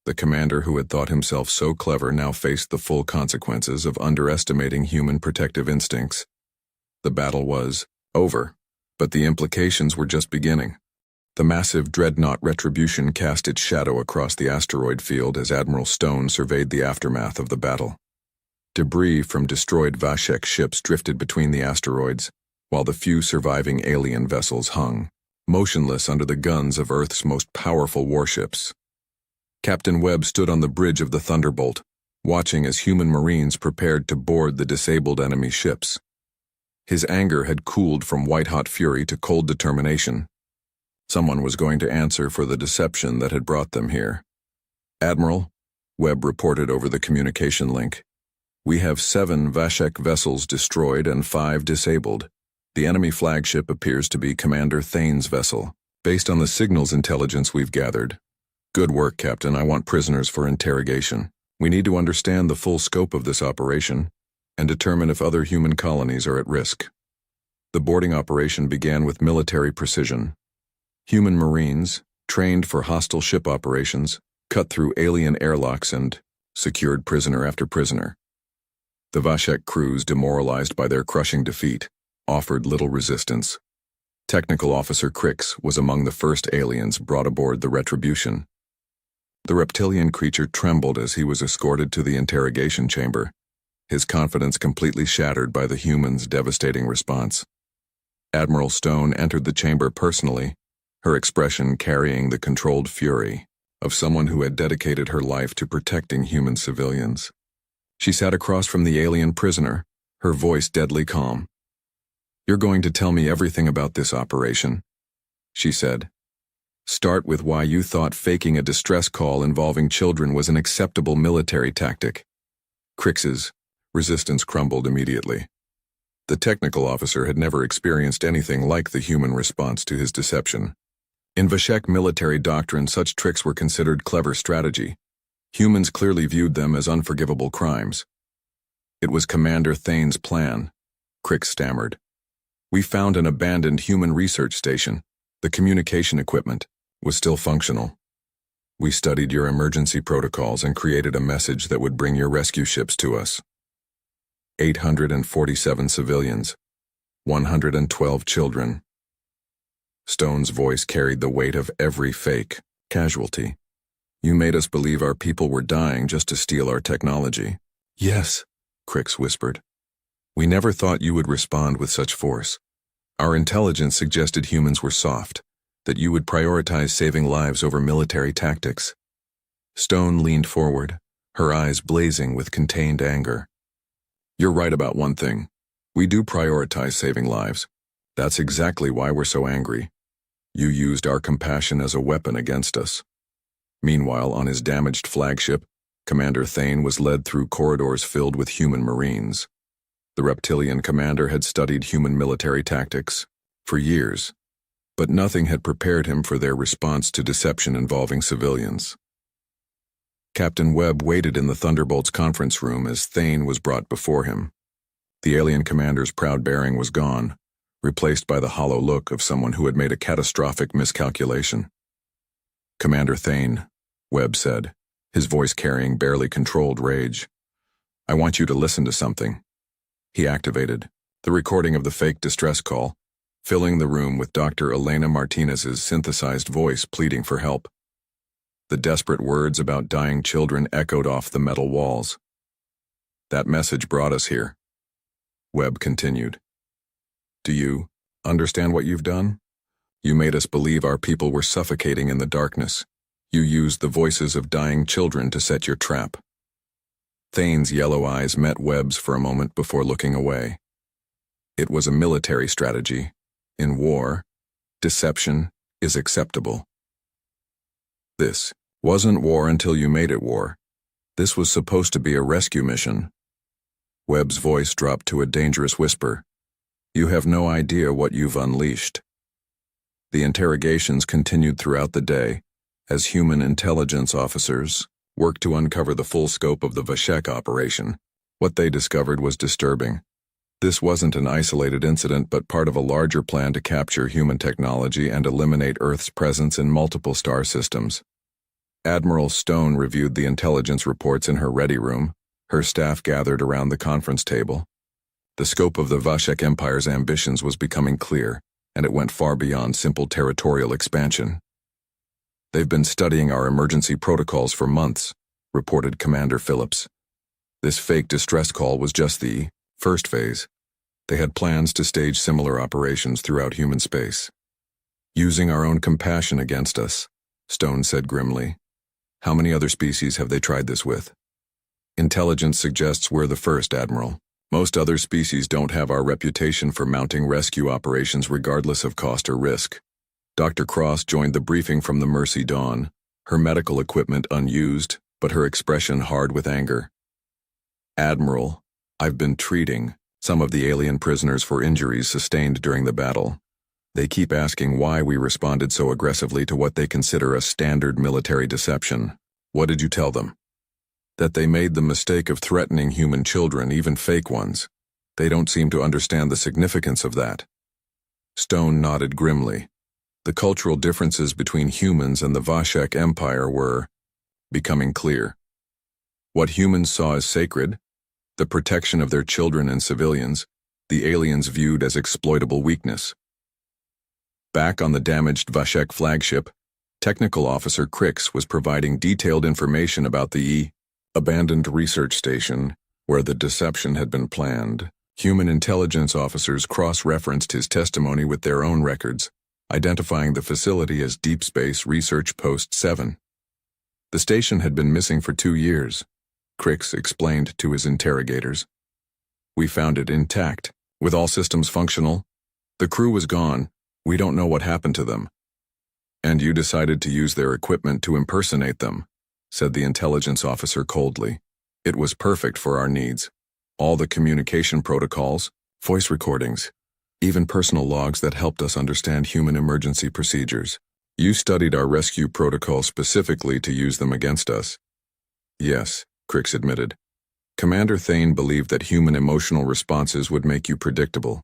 The commander who had thought himself so clever now faced the full consequences of underestimating human protective instincts. The battle was over, but the implications were just beginning. The massive Dreadnought Retribution cast its shadow across the asteroid field as Admiral Stone surveyed the aftermath of the battle. Debris from destroyed Vashek ships drifted between the asteroids, while the few surviving alien vessels hung, motionless under the guns of Earth's most powerful warships. Captain Webb stood on the bridge of the Thunderbolt, watching as human Marines prepared to board the disabled enemy ships. His anger had cooled from white-hot fury to cold determination. Someone was going to answer for the deception that had brought them here. "Admiral," Webb reported over the communication link, "we have 7 Vashek vessels destroyed and 5 disabled. The enemy flagship appears to be Commander Thane's vessel, based on the signals intelligence we've gathered. Good work, Captain. I want prisoners for interrogation. We need to understand the full scope of this operation and determine if other human colonies are at risk." The boarding operation began with military precision. Human Marines, trained for hostile ship operations, cut through alien airlocks and secured prisoner after prisoner. The Vashek crews, demoralized by their crushing defeat, offered little resistance. Technical Officer Crix was among the first aliens brought aboard the Retribution. The reptilian creature trembled as he was escorted to the interrogation chamber, his confidence completely shattered by the humans' devastating response. Admiral Stone entered the chamber personally, her expression carrying the controlled fury of someone who had dedicated her life to protecting human civilians. She sat across from the alien prisoner, her voice deadly calm. "You're going to tell me everything about this operation," she said. "Start with why you thought faking a distress call involving children was an acceptable military tactic." Crix's resistance crumbled immediately. The technical officer had never experienced anything like the human response to his deception. In Vashek military doctrine, such tricks were considered clever strategy. Humans clearly viewed them as unforgivable crimes. "It was Commander Thane's plan," Crix stammered. "We found an abandoned human research station. The communication equipment was still functional. We studied your emergency protocols and created a message that would bring your rescue ships to us. 847 civilians, 112 children." Stone's voice carried the weight of every fake casualty. "You made us believe our people were dying just to steal our technology." "Yes," Crix whispered. "We never thought you would respond with such force. Our intelligence suggested humans were soft, that you would prioritize saving lives over military tactics." Stone leaned forward, her eyes blazing with contained anger. "You're right about one thing. We do prioritize saving lives. That's exactly why we're so angry. You used our compassion as a weapon against us." Meanwhile, on his damaged flagship, Commander Thane was led through corridors filled with human Marines. The reptilian commander had studied human military tactics for years, but nothing had prepared him for their response to deception involving civilians. Captain Webb waited in the Thunderbolt's conference room as Thane was brought before him. The alien commander's proud bearing was gone, replaced by the hollow look of someone who had made a catastrophic miscalculation. "Commander Thane," Webb said, his voice carrying barely controlled rage, "I want you to listen to something." He activated the recording of the fake distress call, filling the room with Dr. Elena Martinez's synthesized voice pleading for help. The desperate words about dying children echoed off the metal walls. "That message brought us here," Webb continued. "Do you understand what you've done? You made us believe our people were suffocating in the darkness. You used the voices of dying children to set your trap." Thane's yellow eyes met Webb's for a moment before looking away. "It was a military strategy. In war, deception is acceptable. This wasn't war until you made it war. This was supposed to be a rescue mission." Webb's voice dropped to a dangerous whisper. "You have no idea what you've unleashed." The interrogations continued throughout the day as human intelligence officers worked to uncover the full scope of the Vashek operation. What they discovered was disturbing. This wasn't an isolated incident but part of a larger plan to capture human technology and eliminate Earth's presence in multiple star systems. Admiral Stone reviewed the intelligence reports in her ready room, her staff gathered around the conference table. The scope of the Vashek Empire's ambitions was becoming clear, and it went far beyond simple territorial expansion. "They've been studying our emergency protocols for months," reported Commander Phillips. "This fake distress call was just the first phase. They had plans to stage similar operations throughout human space." "Using our own compassion against us," Stone said grimly. "How many other species have they tried this with?" "Intelligence suggests we're the first, Admiral. Most other species don't have our reputation for mounting rescue operations regardless of cost or risk." Dr. Cross joined the briefing from the Mercy Dawn, her medical equipment unused, but her expression hard with anger. "Admiral, I've been treating some of the alien prisoners for injuries sustained during the battle. They keep asking why we responded so aggressively to what they consider a standard military deception." "What did you tell them?" "That they made the mistake of threatening human children, even fake ones. They don't seem to understand the significance of that. Stone nodded grimly. The cultural differences between humans and the Vashek Empire were becoming clear. What humans saw as sacred, the protection of their children and civilians, the aliens viewed as exploitable weakness. Back on the damaged Vashek flagship, Technical Officer Crix was providing detailed information about the abandoned research station where the deception had been planned. Human intelligence officers cross-referenced his testimony with their own records, identifying the facility as Deep Space Research Post 7. The station had been missing for 2 years, Crix explained to his interrogators. We found it intact, with all systems functional. The crew was gone. We don't know what happened to them. And you decided to use their equipment to impersonate them, said the intelligence officer coldly. It was perfect for our needs. All the communication protocols, voice recordings, even personal logs that helped us understand human emergency procedures. You studied our rescue protocol specifically to use them against us. Yes, Crix admitted. Commander Thane believed that human emotional responses would make you predictable.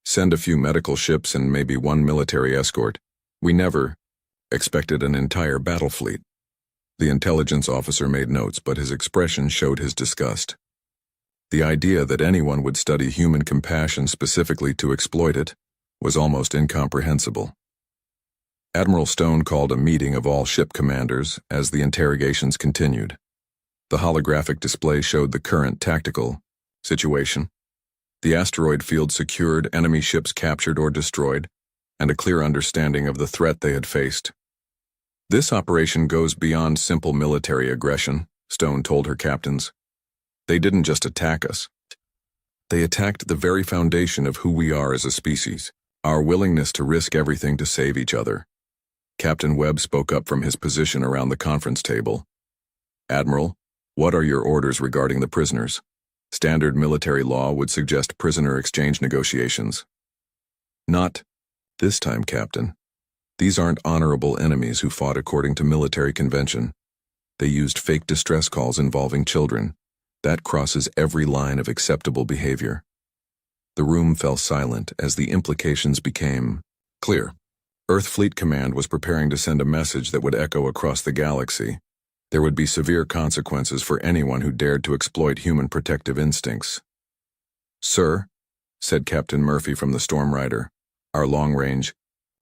Send a few medical ships and maybe one military escort. We never expected an entire battle fleet. The intelligence officer made notes, but his expression showed his disgust. The idea that anyone would study human compassion specifically to exploit it was almost incomprehensible. Admiral Stone called a meeting of all ship commanders as the interrogations continued. The holographic display showed the current tactical situation, the asteroid field secured, enemy ships captured or destroyed, and a clear understanding of the threat they had faced. This operation goes beyond simple military aggression, Stone told her captains. They didn't just attack us. They attacked the very foundation of who we are as a species, our willingness to risk everything to save each other. Captain Webb spoke up from his position around the conference table. Admiral, what are your orders regarding the prisoners? Standard military law would suggest prisoner exchange negotiations. Not this time, Captain. These aren't honorable enemies who fought according to military convention. They used fake distress calls involving children. That crosses every line of acceptable behavior. The room fell silent as the implications became clear. Earth Fleet Command was preparing to send a message that would echo across the galaxy. There would be severe consequences for anyone who dared to exploit human protective instincts. Sir, said Captain Murphy from the Stormrider, our long-range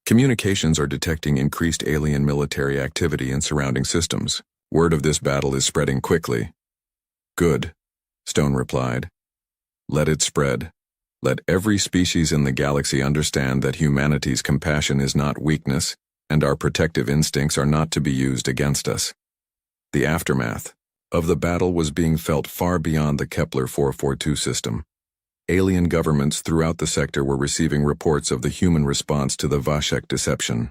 communications are detecting increased alien military activity in surrounding systems. Word of this battle is spreading quickly. Good, Stone replied. Let it spread. Let every species in the galaxy understand that humanity's compassion is not weakness, and our protective instincts are not to be used against us. The aftermath of the battle was being felt far beyond the Kepler 442 system. Alien governments throughout the sector were receiving reports of the human response to the Vashek deception.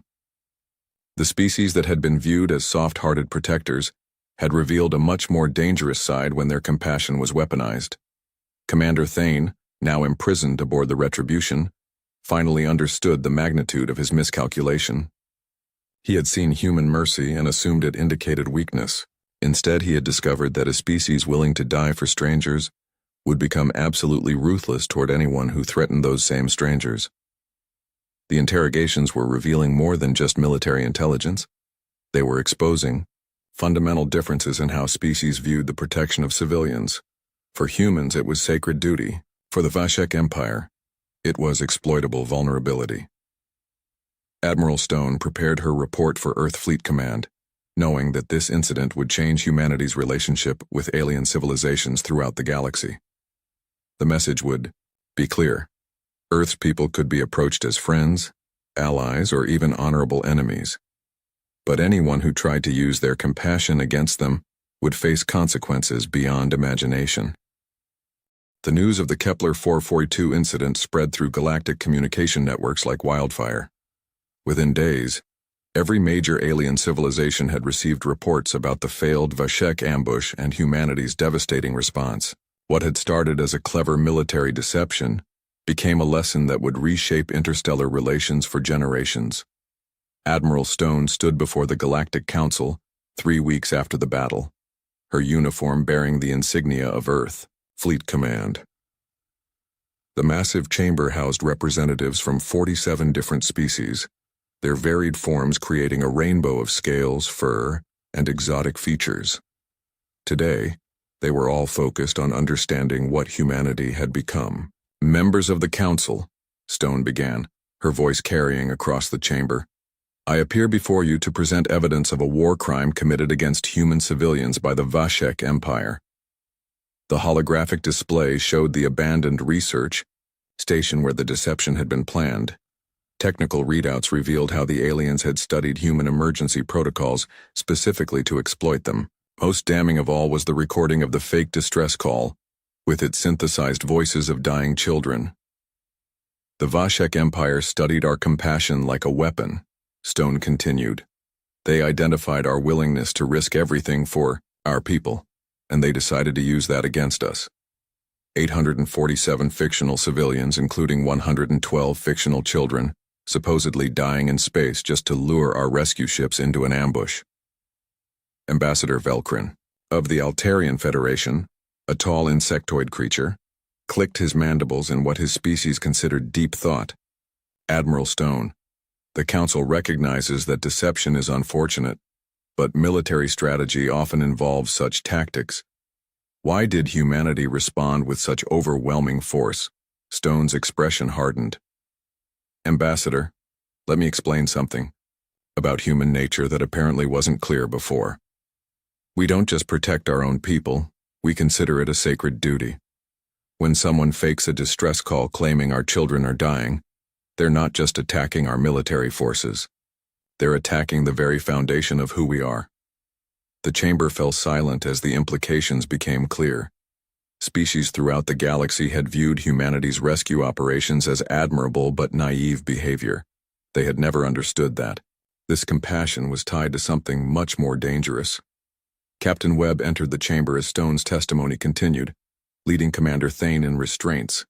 The species that had been viewed as soft-hearted protectors had revealed a much more dangerous side when their compassion was weaponized. Commander Thane, now imprisoned aboard the Retribution, finally understood the magnitude of his miscalculation. He had seen human mercy and assumed it indicated weakness. Instead, he had discovered that a species willing to die for strangers would become absolutely ruthless toward anyone who threatened those same strangers. The interrogations were revealing more than just military intelligence. They were exposing fundamental differences in how species viewed the protection of civilians. For humans, it was sacred duty. For the Vashek Empire, it was exploitable vulnerability. Admiral Stone prepared her report for Earth Fleet Command, knowing that this incident would change humanity's relationship with alien civilizations throughout the galaxy. The message would be clear. Earth's people could be approached as friends, allies, or even honorable enemies. But anyone who tried to use their compassion against them would face consequences beyond imagination. The news of the Kepler 442 incident spread through galactic communication networks like wildfire. Within days, every major alien civilization had received reports about the failed Vashek ambush and humanity's devastating response. What had started as a clever military deception became a lesson that would reshape interstellar relations for generations. Admiral Stone stood before the Galactic Council 3 weeks after the battle, her uniform bearing the insignia of Earth Fleet Command. The massive chamber housed representatives from 47 different species, their varied forms creating a rainbow of scales, fur, and exotic features. Today, they were all focused on understanding what humanity had become. "Members of the Council," Stone began, her voice carrying across the chamber, "I appear before you to present evidence of a war crime committed against human civilians by the Vashek Empire." The holographic display showed the abandoned research station where the deception had been planned. Technical readouts revealed how the aliens had studied human emergency protocols specifically to exploit them. Most damning of all was the recording of the fake distress call, with its synthesized voices of dying children. "The Vashek Empire studied our compassion like a weapon," Stone continued. "They identified our willingness to risk everything for our people, and they decided to use that against us. 847 fictional civilians, including 112 fictional children, supposedly dying in space just to lure our rescue ships into an ambush." Ambassador Velkrin, of the Altarian Federation, a tall insectoid creature, clicked his mandibles in what his species considered deep thought. "Admiral Stone, the Council recognizes that deception is unfortunate, but military strategy often involves such tactics. Why did humanity respond with such overwhelming force?" Stone's expression hardened. "Ambassador, let me explain something about human nature that apparently wasn't clear before. We don't just protect our own people, we consider it a sacred duty. When someone fakes a distress call claiming our children are dying, they're not just attacking our military forces. They're attacking the very foundation of who we are." The chamber fell silent as the implications became clear. Species throughout the galaxy had viewed humanity's rescue operations as admirable but naive behavior. They had never understood that this compassion was tied to something much more dangerous. Captain Webb entered the chamber as Stone's testimony continued, leading Commander Thane in restraints.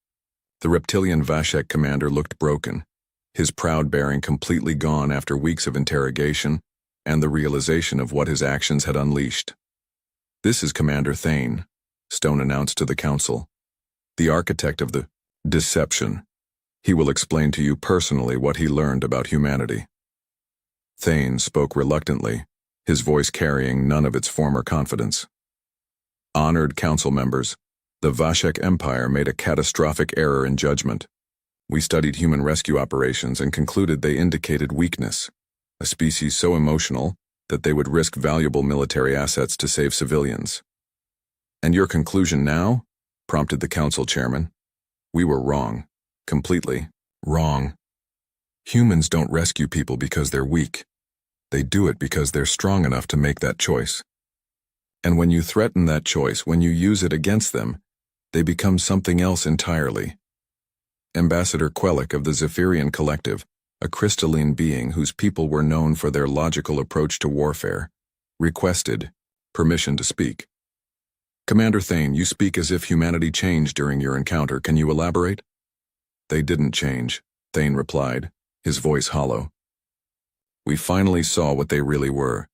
The reptilian Vashek commander looked broken, his proud bearing completely gone after weeks of interrogation and the realization of what his actions had unleashed. "This is Commander Thane," Stone announced to the Council, "the architect of the deception. He will explain to you personally what he learned about humanity." Thane spoke reluctantly, his voice carrying none of its former confidence. "Honored Council members, the Vashek Empire made a catastrophic error in judgment. We studied human rescue operations and concluded they indicated weakness, a species so emotional that they would risk valuable military assets to save civilians." "And your conclusion now?" prompted the Council chairman. "We were wrong. Completely wrong. Humans don't rescue people because they're weak. They do it because they're strong enough to make that choice. And when you threaten that choice, when you use it against them, they become something else entirely." Ambassador Quellic of the Zephyrian Collective, a crystalline being whose people were known for their logical approach to warfare, requested permission to speak. "Commander Thane, you speak as if humanity changed during your encounter. Can you elaborate?" "They didn't change," Thane replied, his voice hollow. "We finally saw what they really were.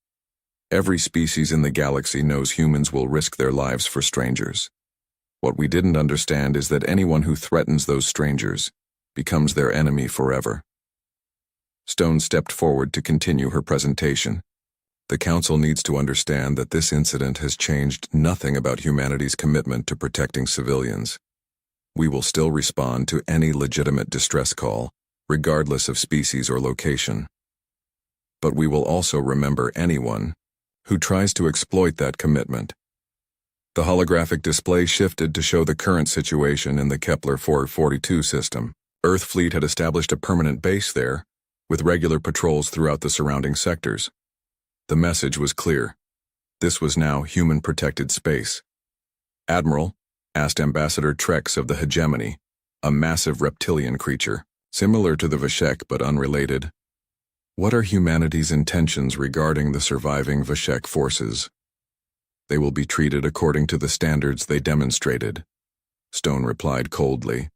Every species in the galaxy knows humans will risk their lives for strangers. What we didn't understand is that anyone who threatens those strangers becomes their enemy forever." Stone stepped forward to continue her presentation. "The Council needs to understand that this incident has changed nothing about humanity's commitment to protecting civilians. We will still respond to any legitimate distress call, regardless of species or location. But we will also remember anyone who tries to exploit that commitment." The holographic display shifted to show the current situation in the Kepler 442 system. Earth fleet had established a permanent base there, with regular patrols throughout the surrounding sectors. The message was clear. This was now human-protected space. "Admiral," asked Ambassador Trex of the Hegemony, a massive reptilian creature, similar to the Vashek but unrelated, "what are humanity's intentions regarding the surviving Vashek forces?" "They will be treated according to the standards they demonstrated," Stone replied coldly.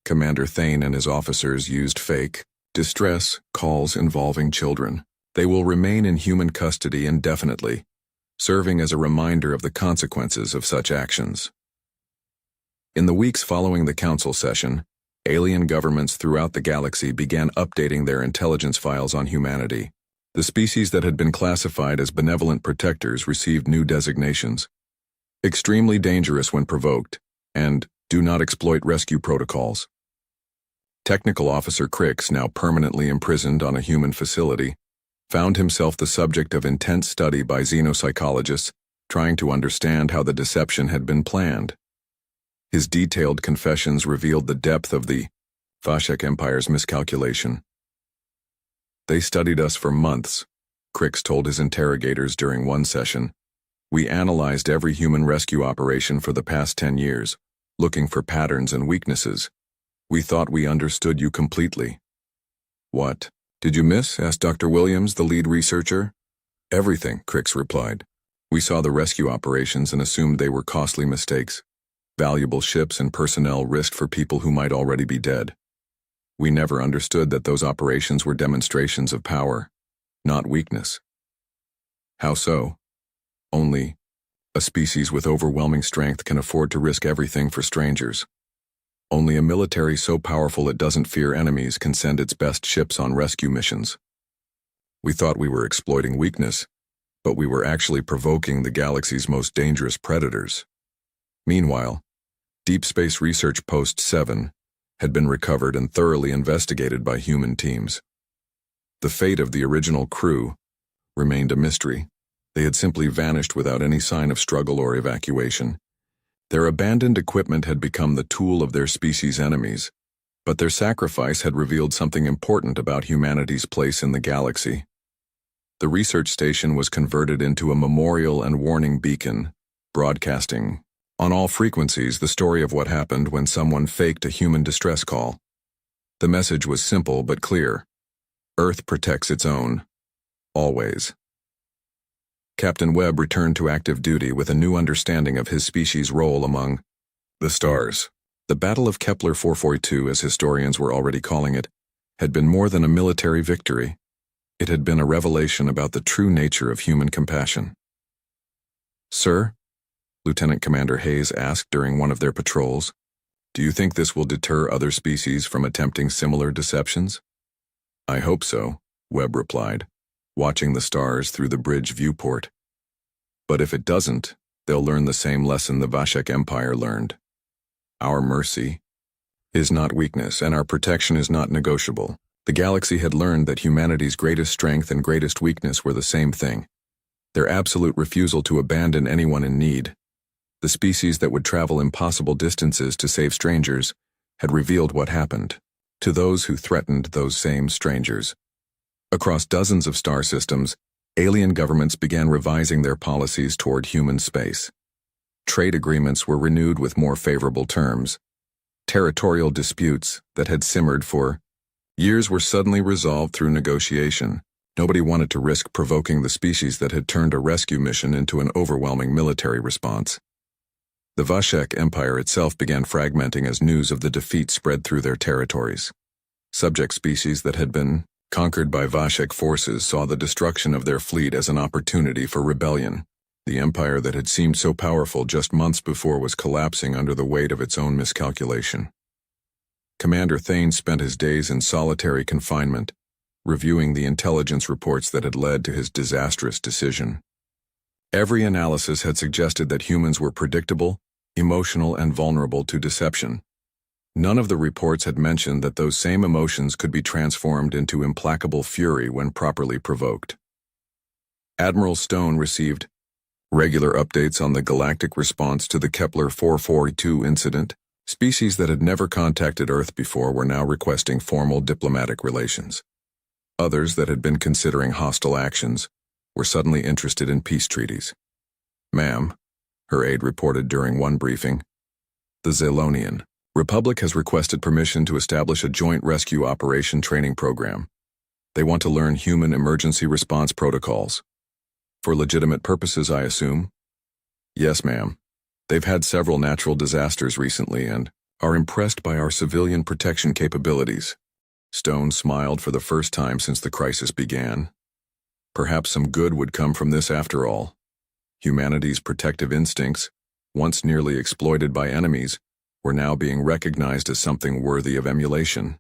"Commander Thane and his officers used fake distress calls involving children. They will remain in human custody indefinitely, serving as a reminder of the consequences of such actions." In the weeks following the council session, alien governments throughout the galaxy began updating their intelligence files on humanity. The species that had been classified as benevolent protectors received new designations: extremely dangerous when provoked, and do not exploit rescue protocols. Technical Officer Crix, now permanently imprisoned on a human facility, found himself the subject of intense study by xenopsychologists trying to understand how the deception had been planned. His detailed confessions revealed the depth of the Vashek Empire's miscalculation. "They studied us for months," Crix told his interrogators during one session. "We analyzed every human rescue operation for the past 10 years, looking for patterns and weaknesses. We thought we understood you completely." "What did you miss?" asked Dr. Williams, the lead researcher. "Everything," Crix replied. "We saw the rescue operations and assumed they were costly mistakes. Valuable ships and personnel risked for people who might already be dead. We never understood that those operations were demonstrations of power, not weakness." "How so?" "Only a species with overwhelming strength can afford to risk everything for strangers. Only a military so powerful it doesn't fear enemies can send its best ships on rescue missions. We thought we were exploiting weakness, but we were actually provoking the galaxy's most dangerous predators." Meanwhile, Deep Space Research Post 7 had been recovered and thoroughly investigated by human teams. The fate of the original crew remained a mystery. They had simply vanished without any sign of struggle or evacuation. Their abandoned equipment had become the tool of their species' enemies, but their sacrifice had revealed something important about humanity's place in the galaxy. The research station was converted into a memorial and warning beacon, broadcasting on all frequencies the story of what happened when someone faked a human distress call. The message was simple but clear: Earth protects its own, always. Captain Webb returned to active duty with a new understanding of his species' role among the stars. The Battle of Kepler 442, as historians were already calling it, had been more than a military victory. It had been a revelation about the true nature of human compassion. "Sir," Lieutenant Commander Hayes asked during one of their patrols, "do you think this will deter other species from attempting similar deceptions?" "I hope so," Webb replied, watching the stars through the bridge viewport. "But if it doesn't, they'll learn the same lesson the Vashek Empire learned. Our mercy is not weakness, and our protection is not negotiable." The galaxy had learned that humanity's greatest strength and greatest weakness were the same thing: their absolute refusal to abandon anyone in need. The species that would travel impossible distances to save strangers had revealed what happened to those who threatened those same strangers. Across dozens of star systems, alien governments began revising their policies toward human space. Trade agreements were renewed with more favorable terms. Territorial disputes that had simmered for years were suddenly resolved through negotiation. Nobody wanted to risk provoking the species that had turned a rescue mission into an overwhelming military response. The Vashek Empire itself began fragmenting as news of the defeat spread through their territories. Subject species that had been conquered by Vashek forces saw the destruction of their fleet as an opportunity for rebellion. The empire that had seemed so powerful just months before was collapsing under the weight of its own miscalculation. Commander Thane spent his days in solitary confinement, reviewing the intelligence reports that had led to his disastrous decision. Every analysis had suggested that humans were predictable, emotional, and vulnerable to deception. None of the reports had mentioned that those same emotions could be transformed into implacable fury when properly provoked. Admiral Stone received regular updates on the galactic response to the Kepler 442 incident. Species that had never contacted Earth before were now requesting formal diplomatic relations. Others that had been considering hostile actions were suddenly interested in peace treaties. "Ma'am," her aide reported during one briefing, "the Zelonian Republic has requested permission to establish a joint rescue operation training program. They want to learn human emergency response protocols." "For legitimate purposes, I assume?" "Yes, ma'am. They've had several natural disasters recently and are impressed by our civilian protection capabilities." Stone smiled for the first time since the crisis began. Perhaps some good would come from this after all. Humanity's protective instincts, once nearly exploited by enemies, were now being recognized as something worthy of emulation.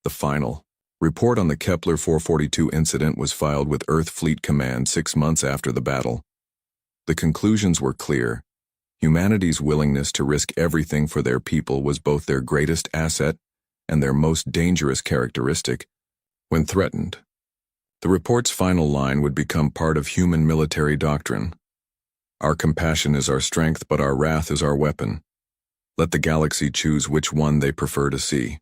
The final report on the Kepler 442 incident was filed with Earth Fleet Command 6 months after the battle. The conclusions were clear. Humanity's willingness to risk everything for their people was both their greatest asset and their most dangerous characteristic when threatened. The report's final line would become part of human military doctrine. Our compassion is our strength, but our wrath is our weapon. Let the galaxy choose which one they prefer to see.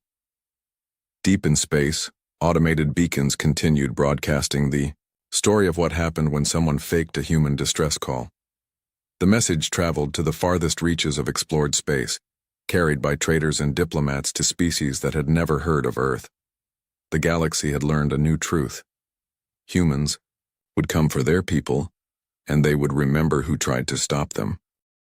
Deep in space, automated beacons continued broadcasting the story of what happened when someone faked a human distress call. The message traveled to the farthest reaches of explored space, carried by traders and diplomats to species that had never heard of Earth. The galaxy had learned a new truth. Humans would come for their people, and they would remember who tried to stop them.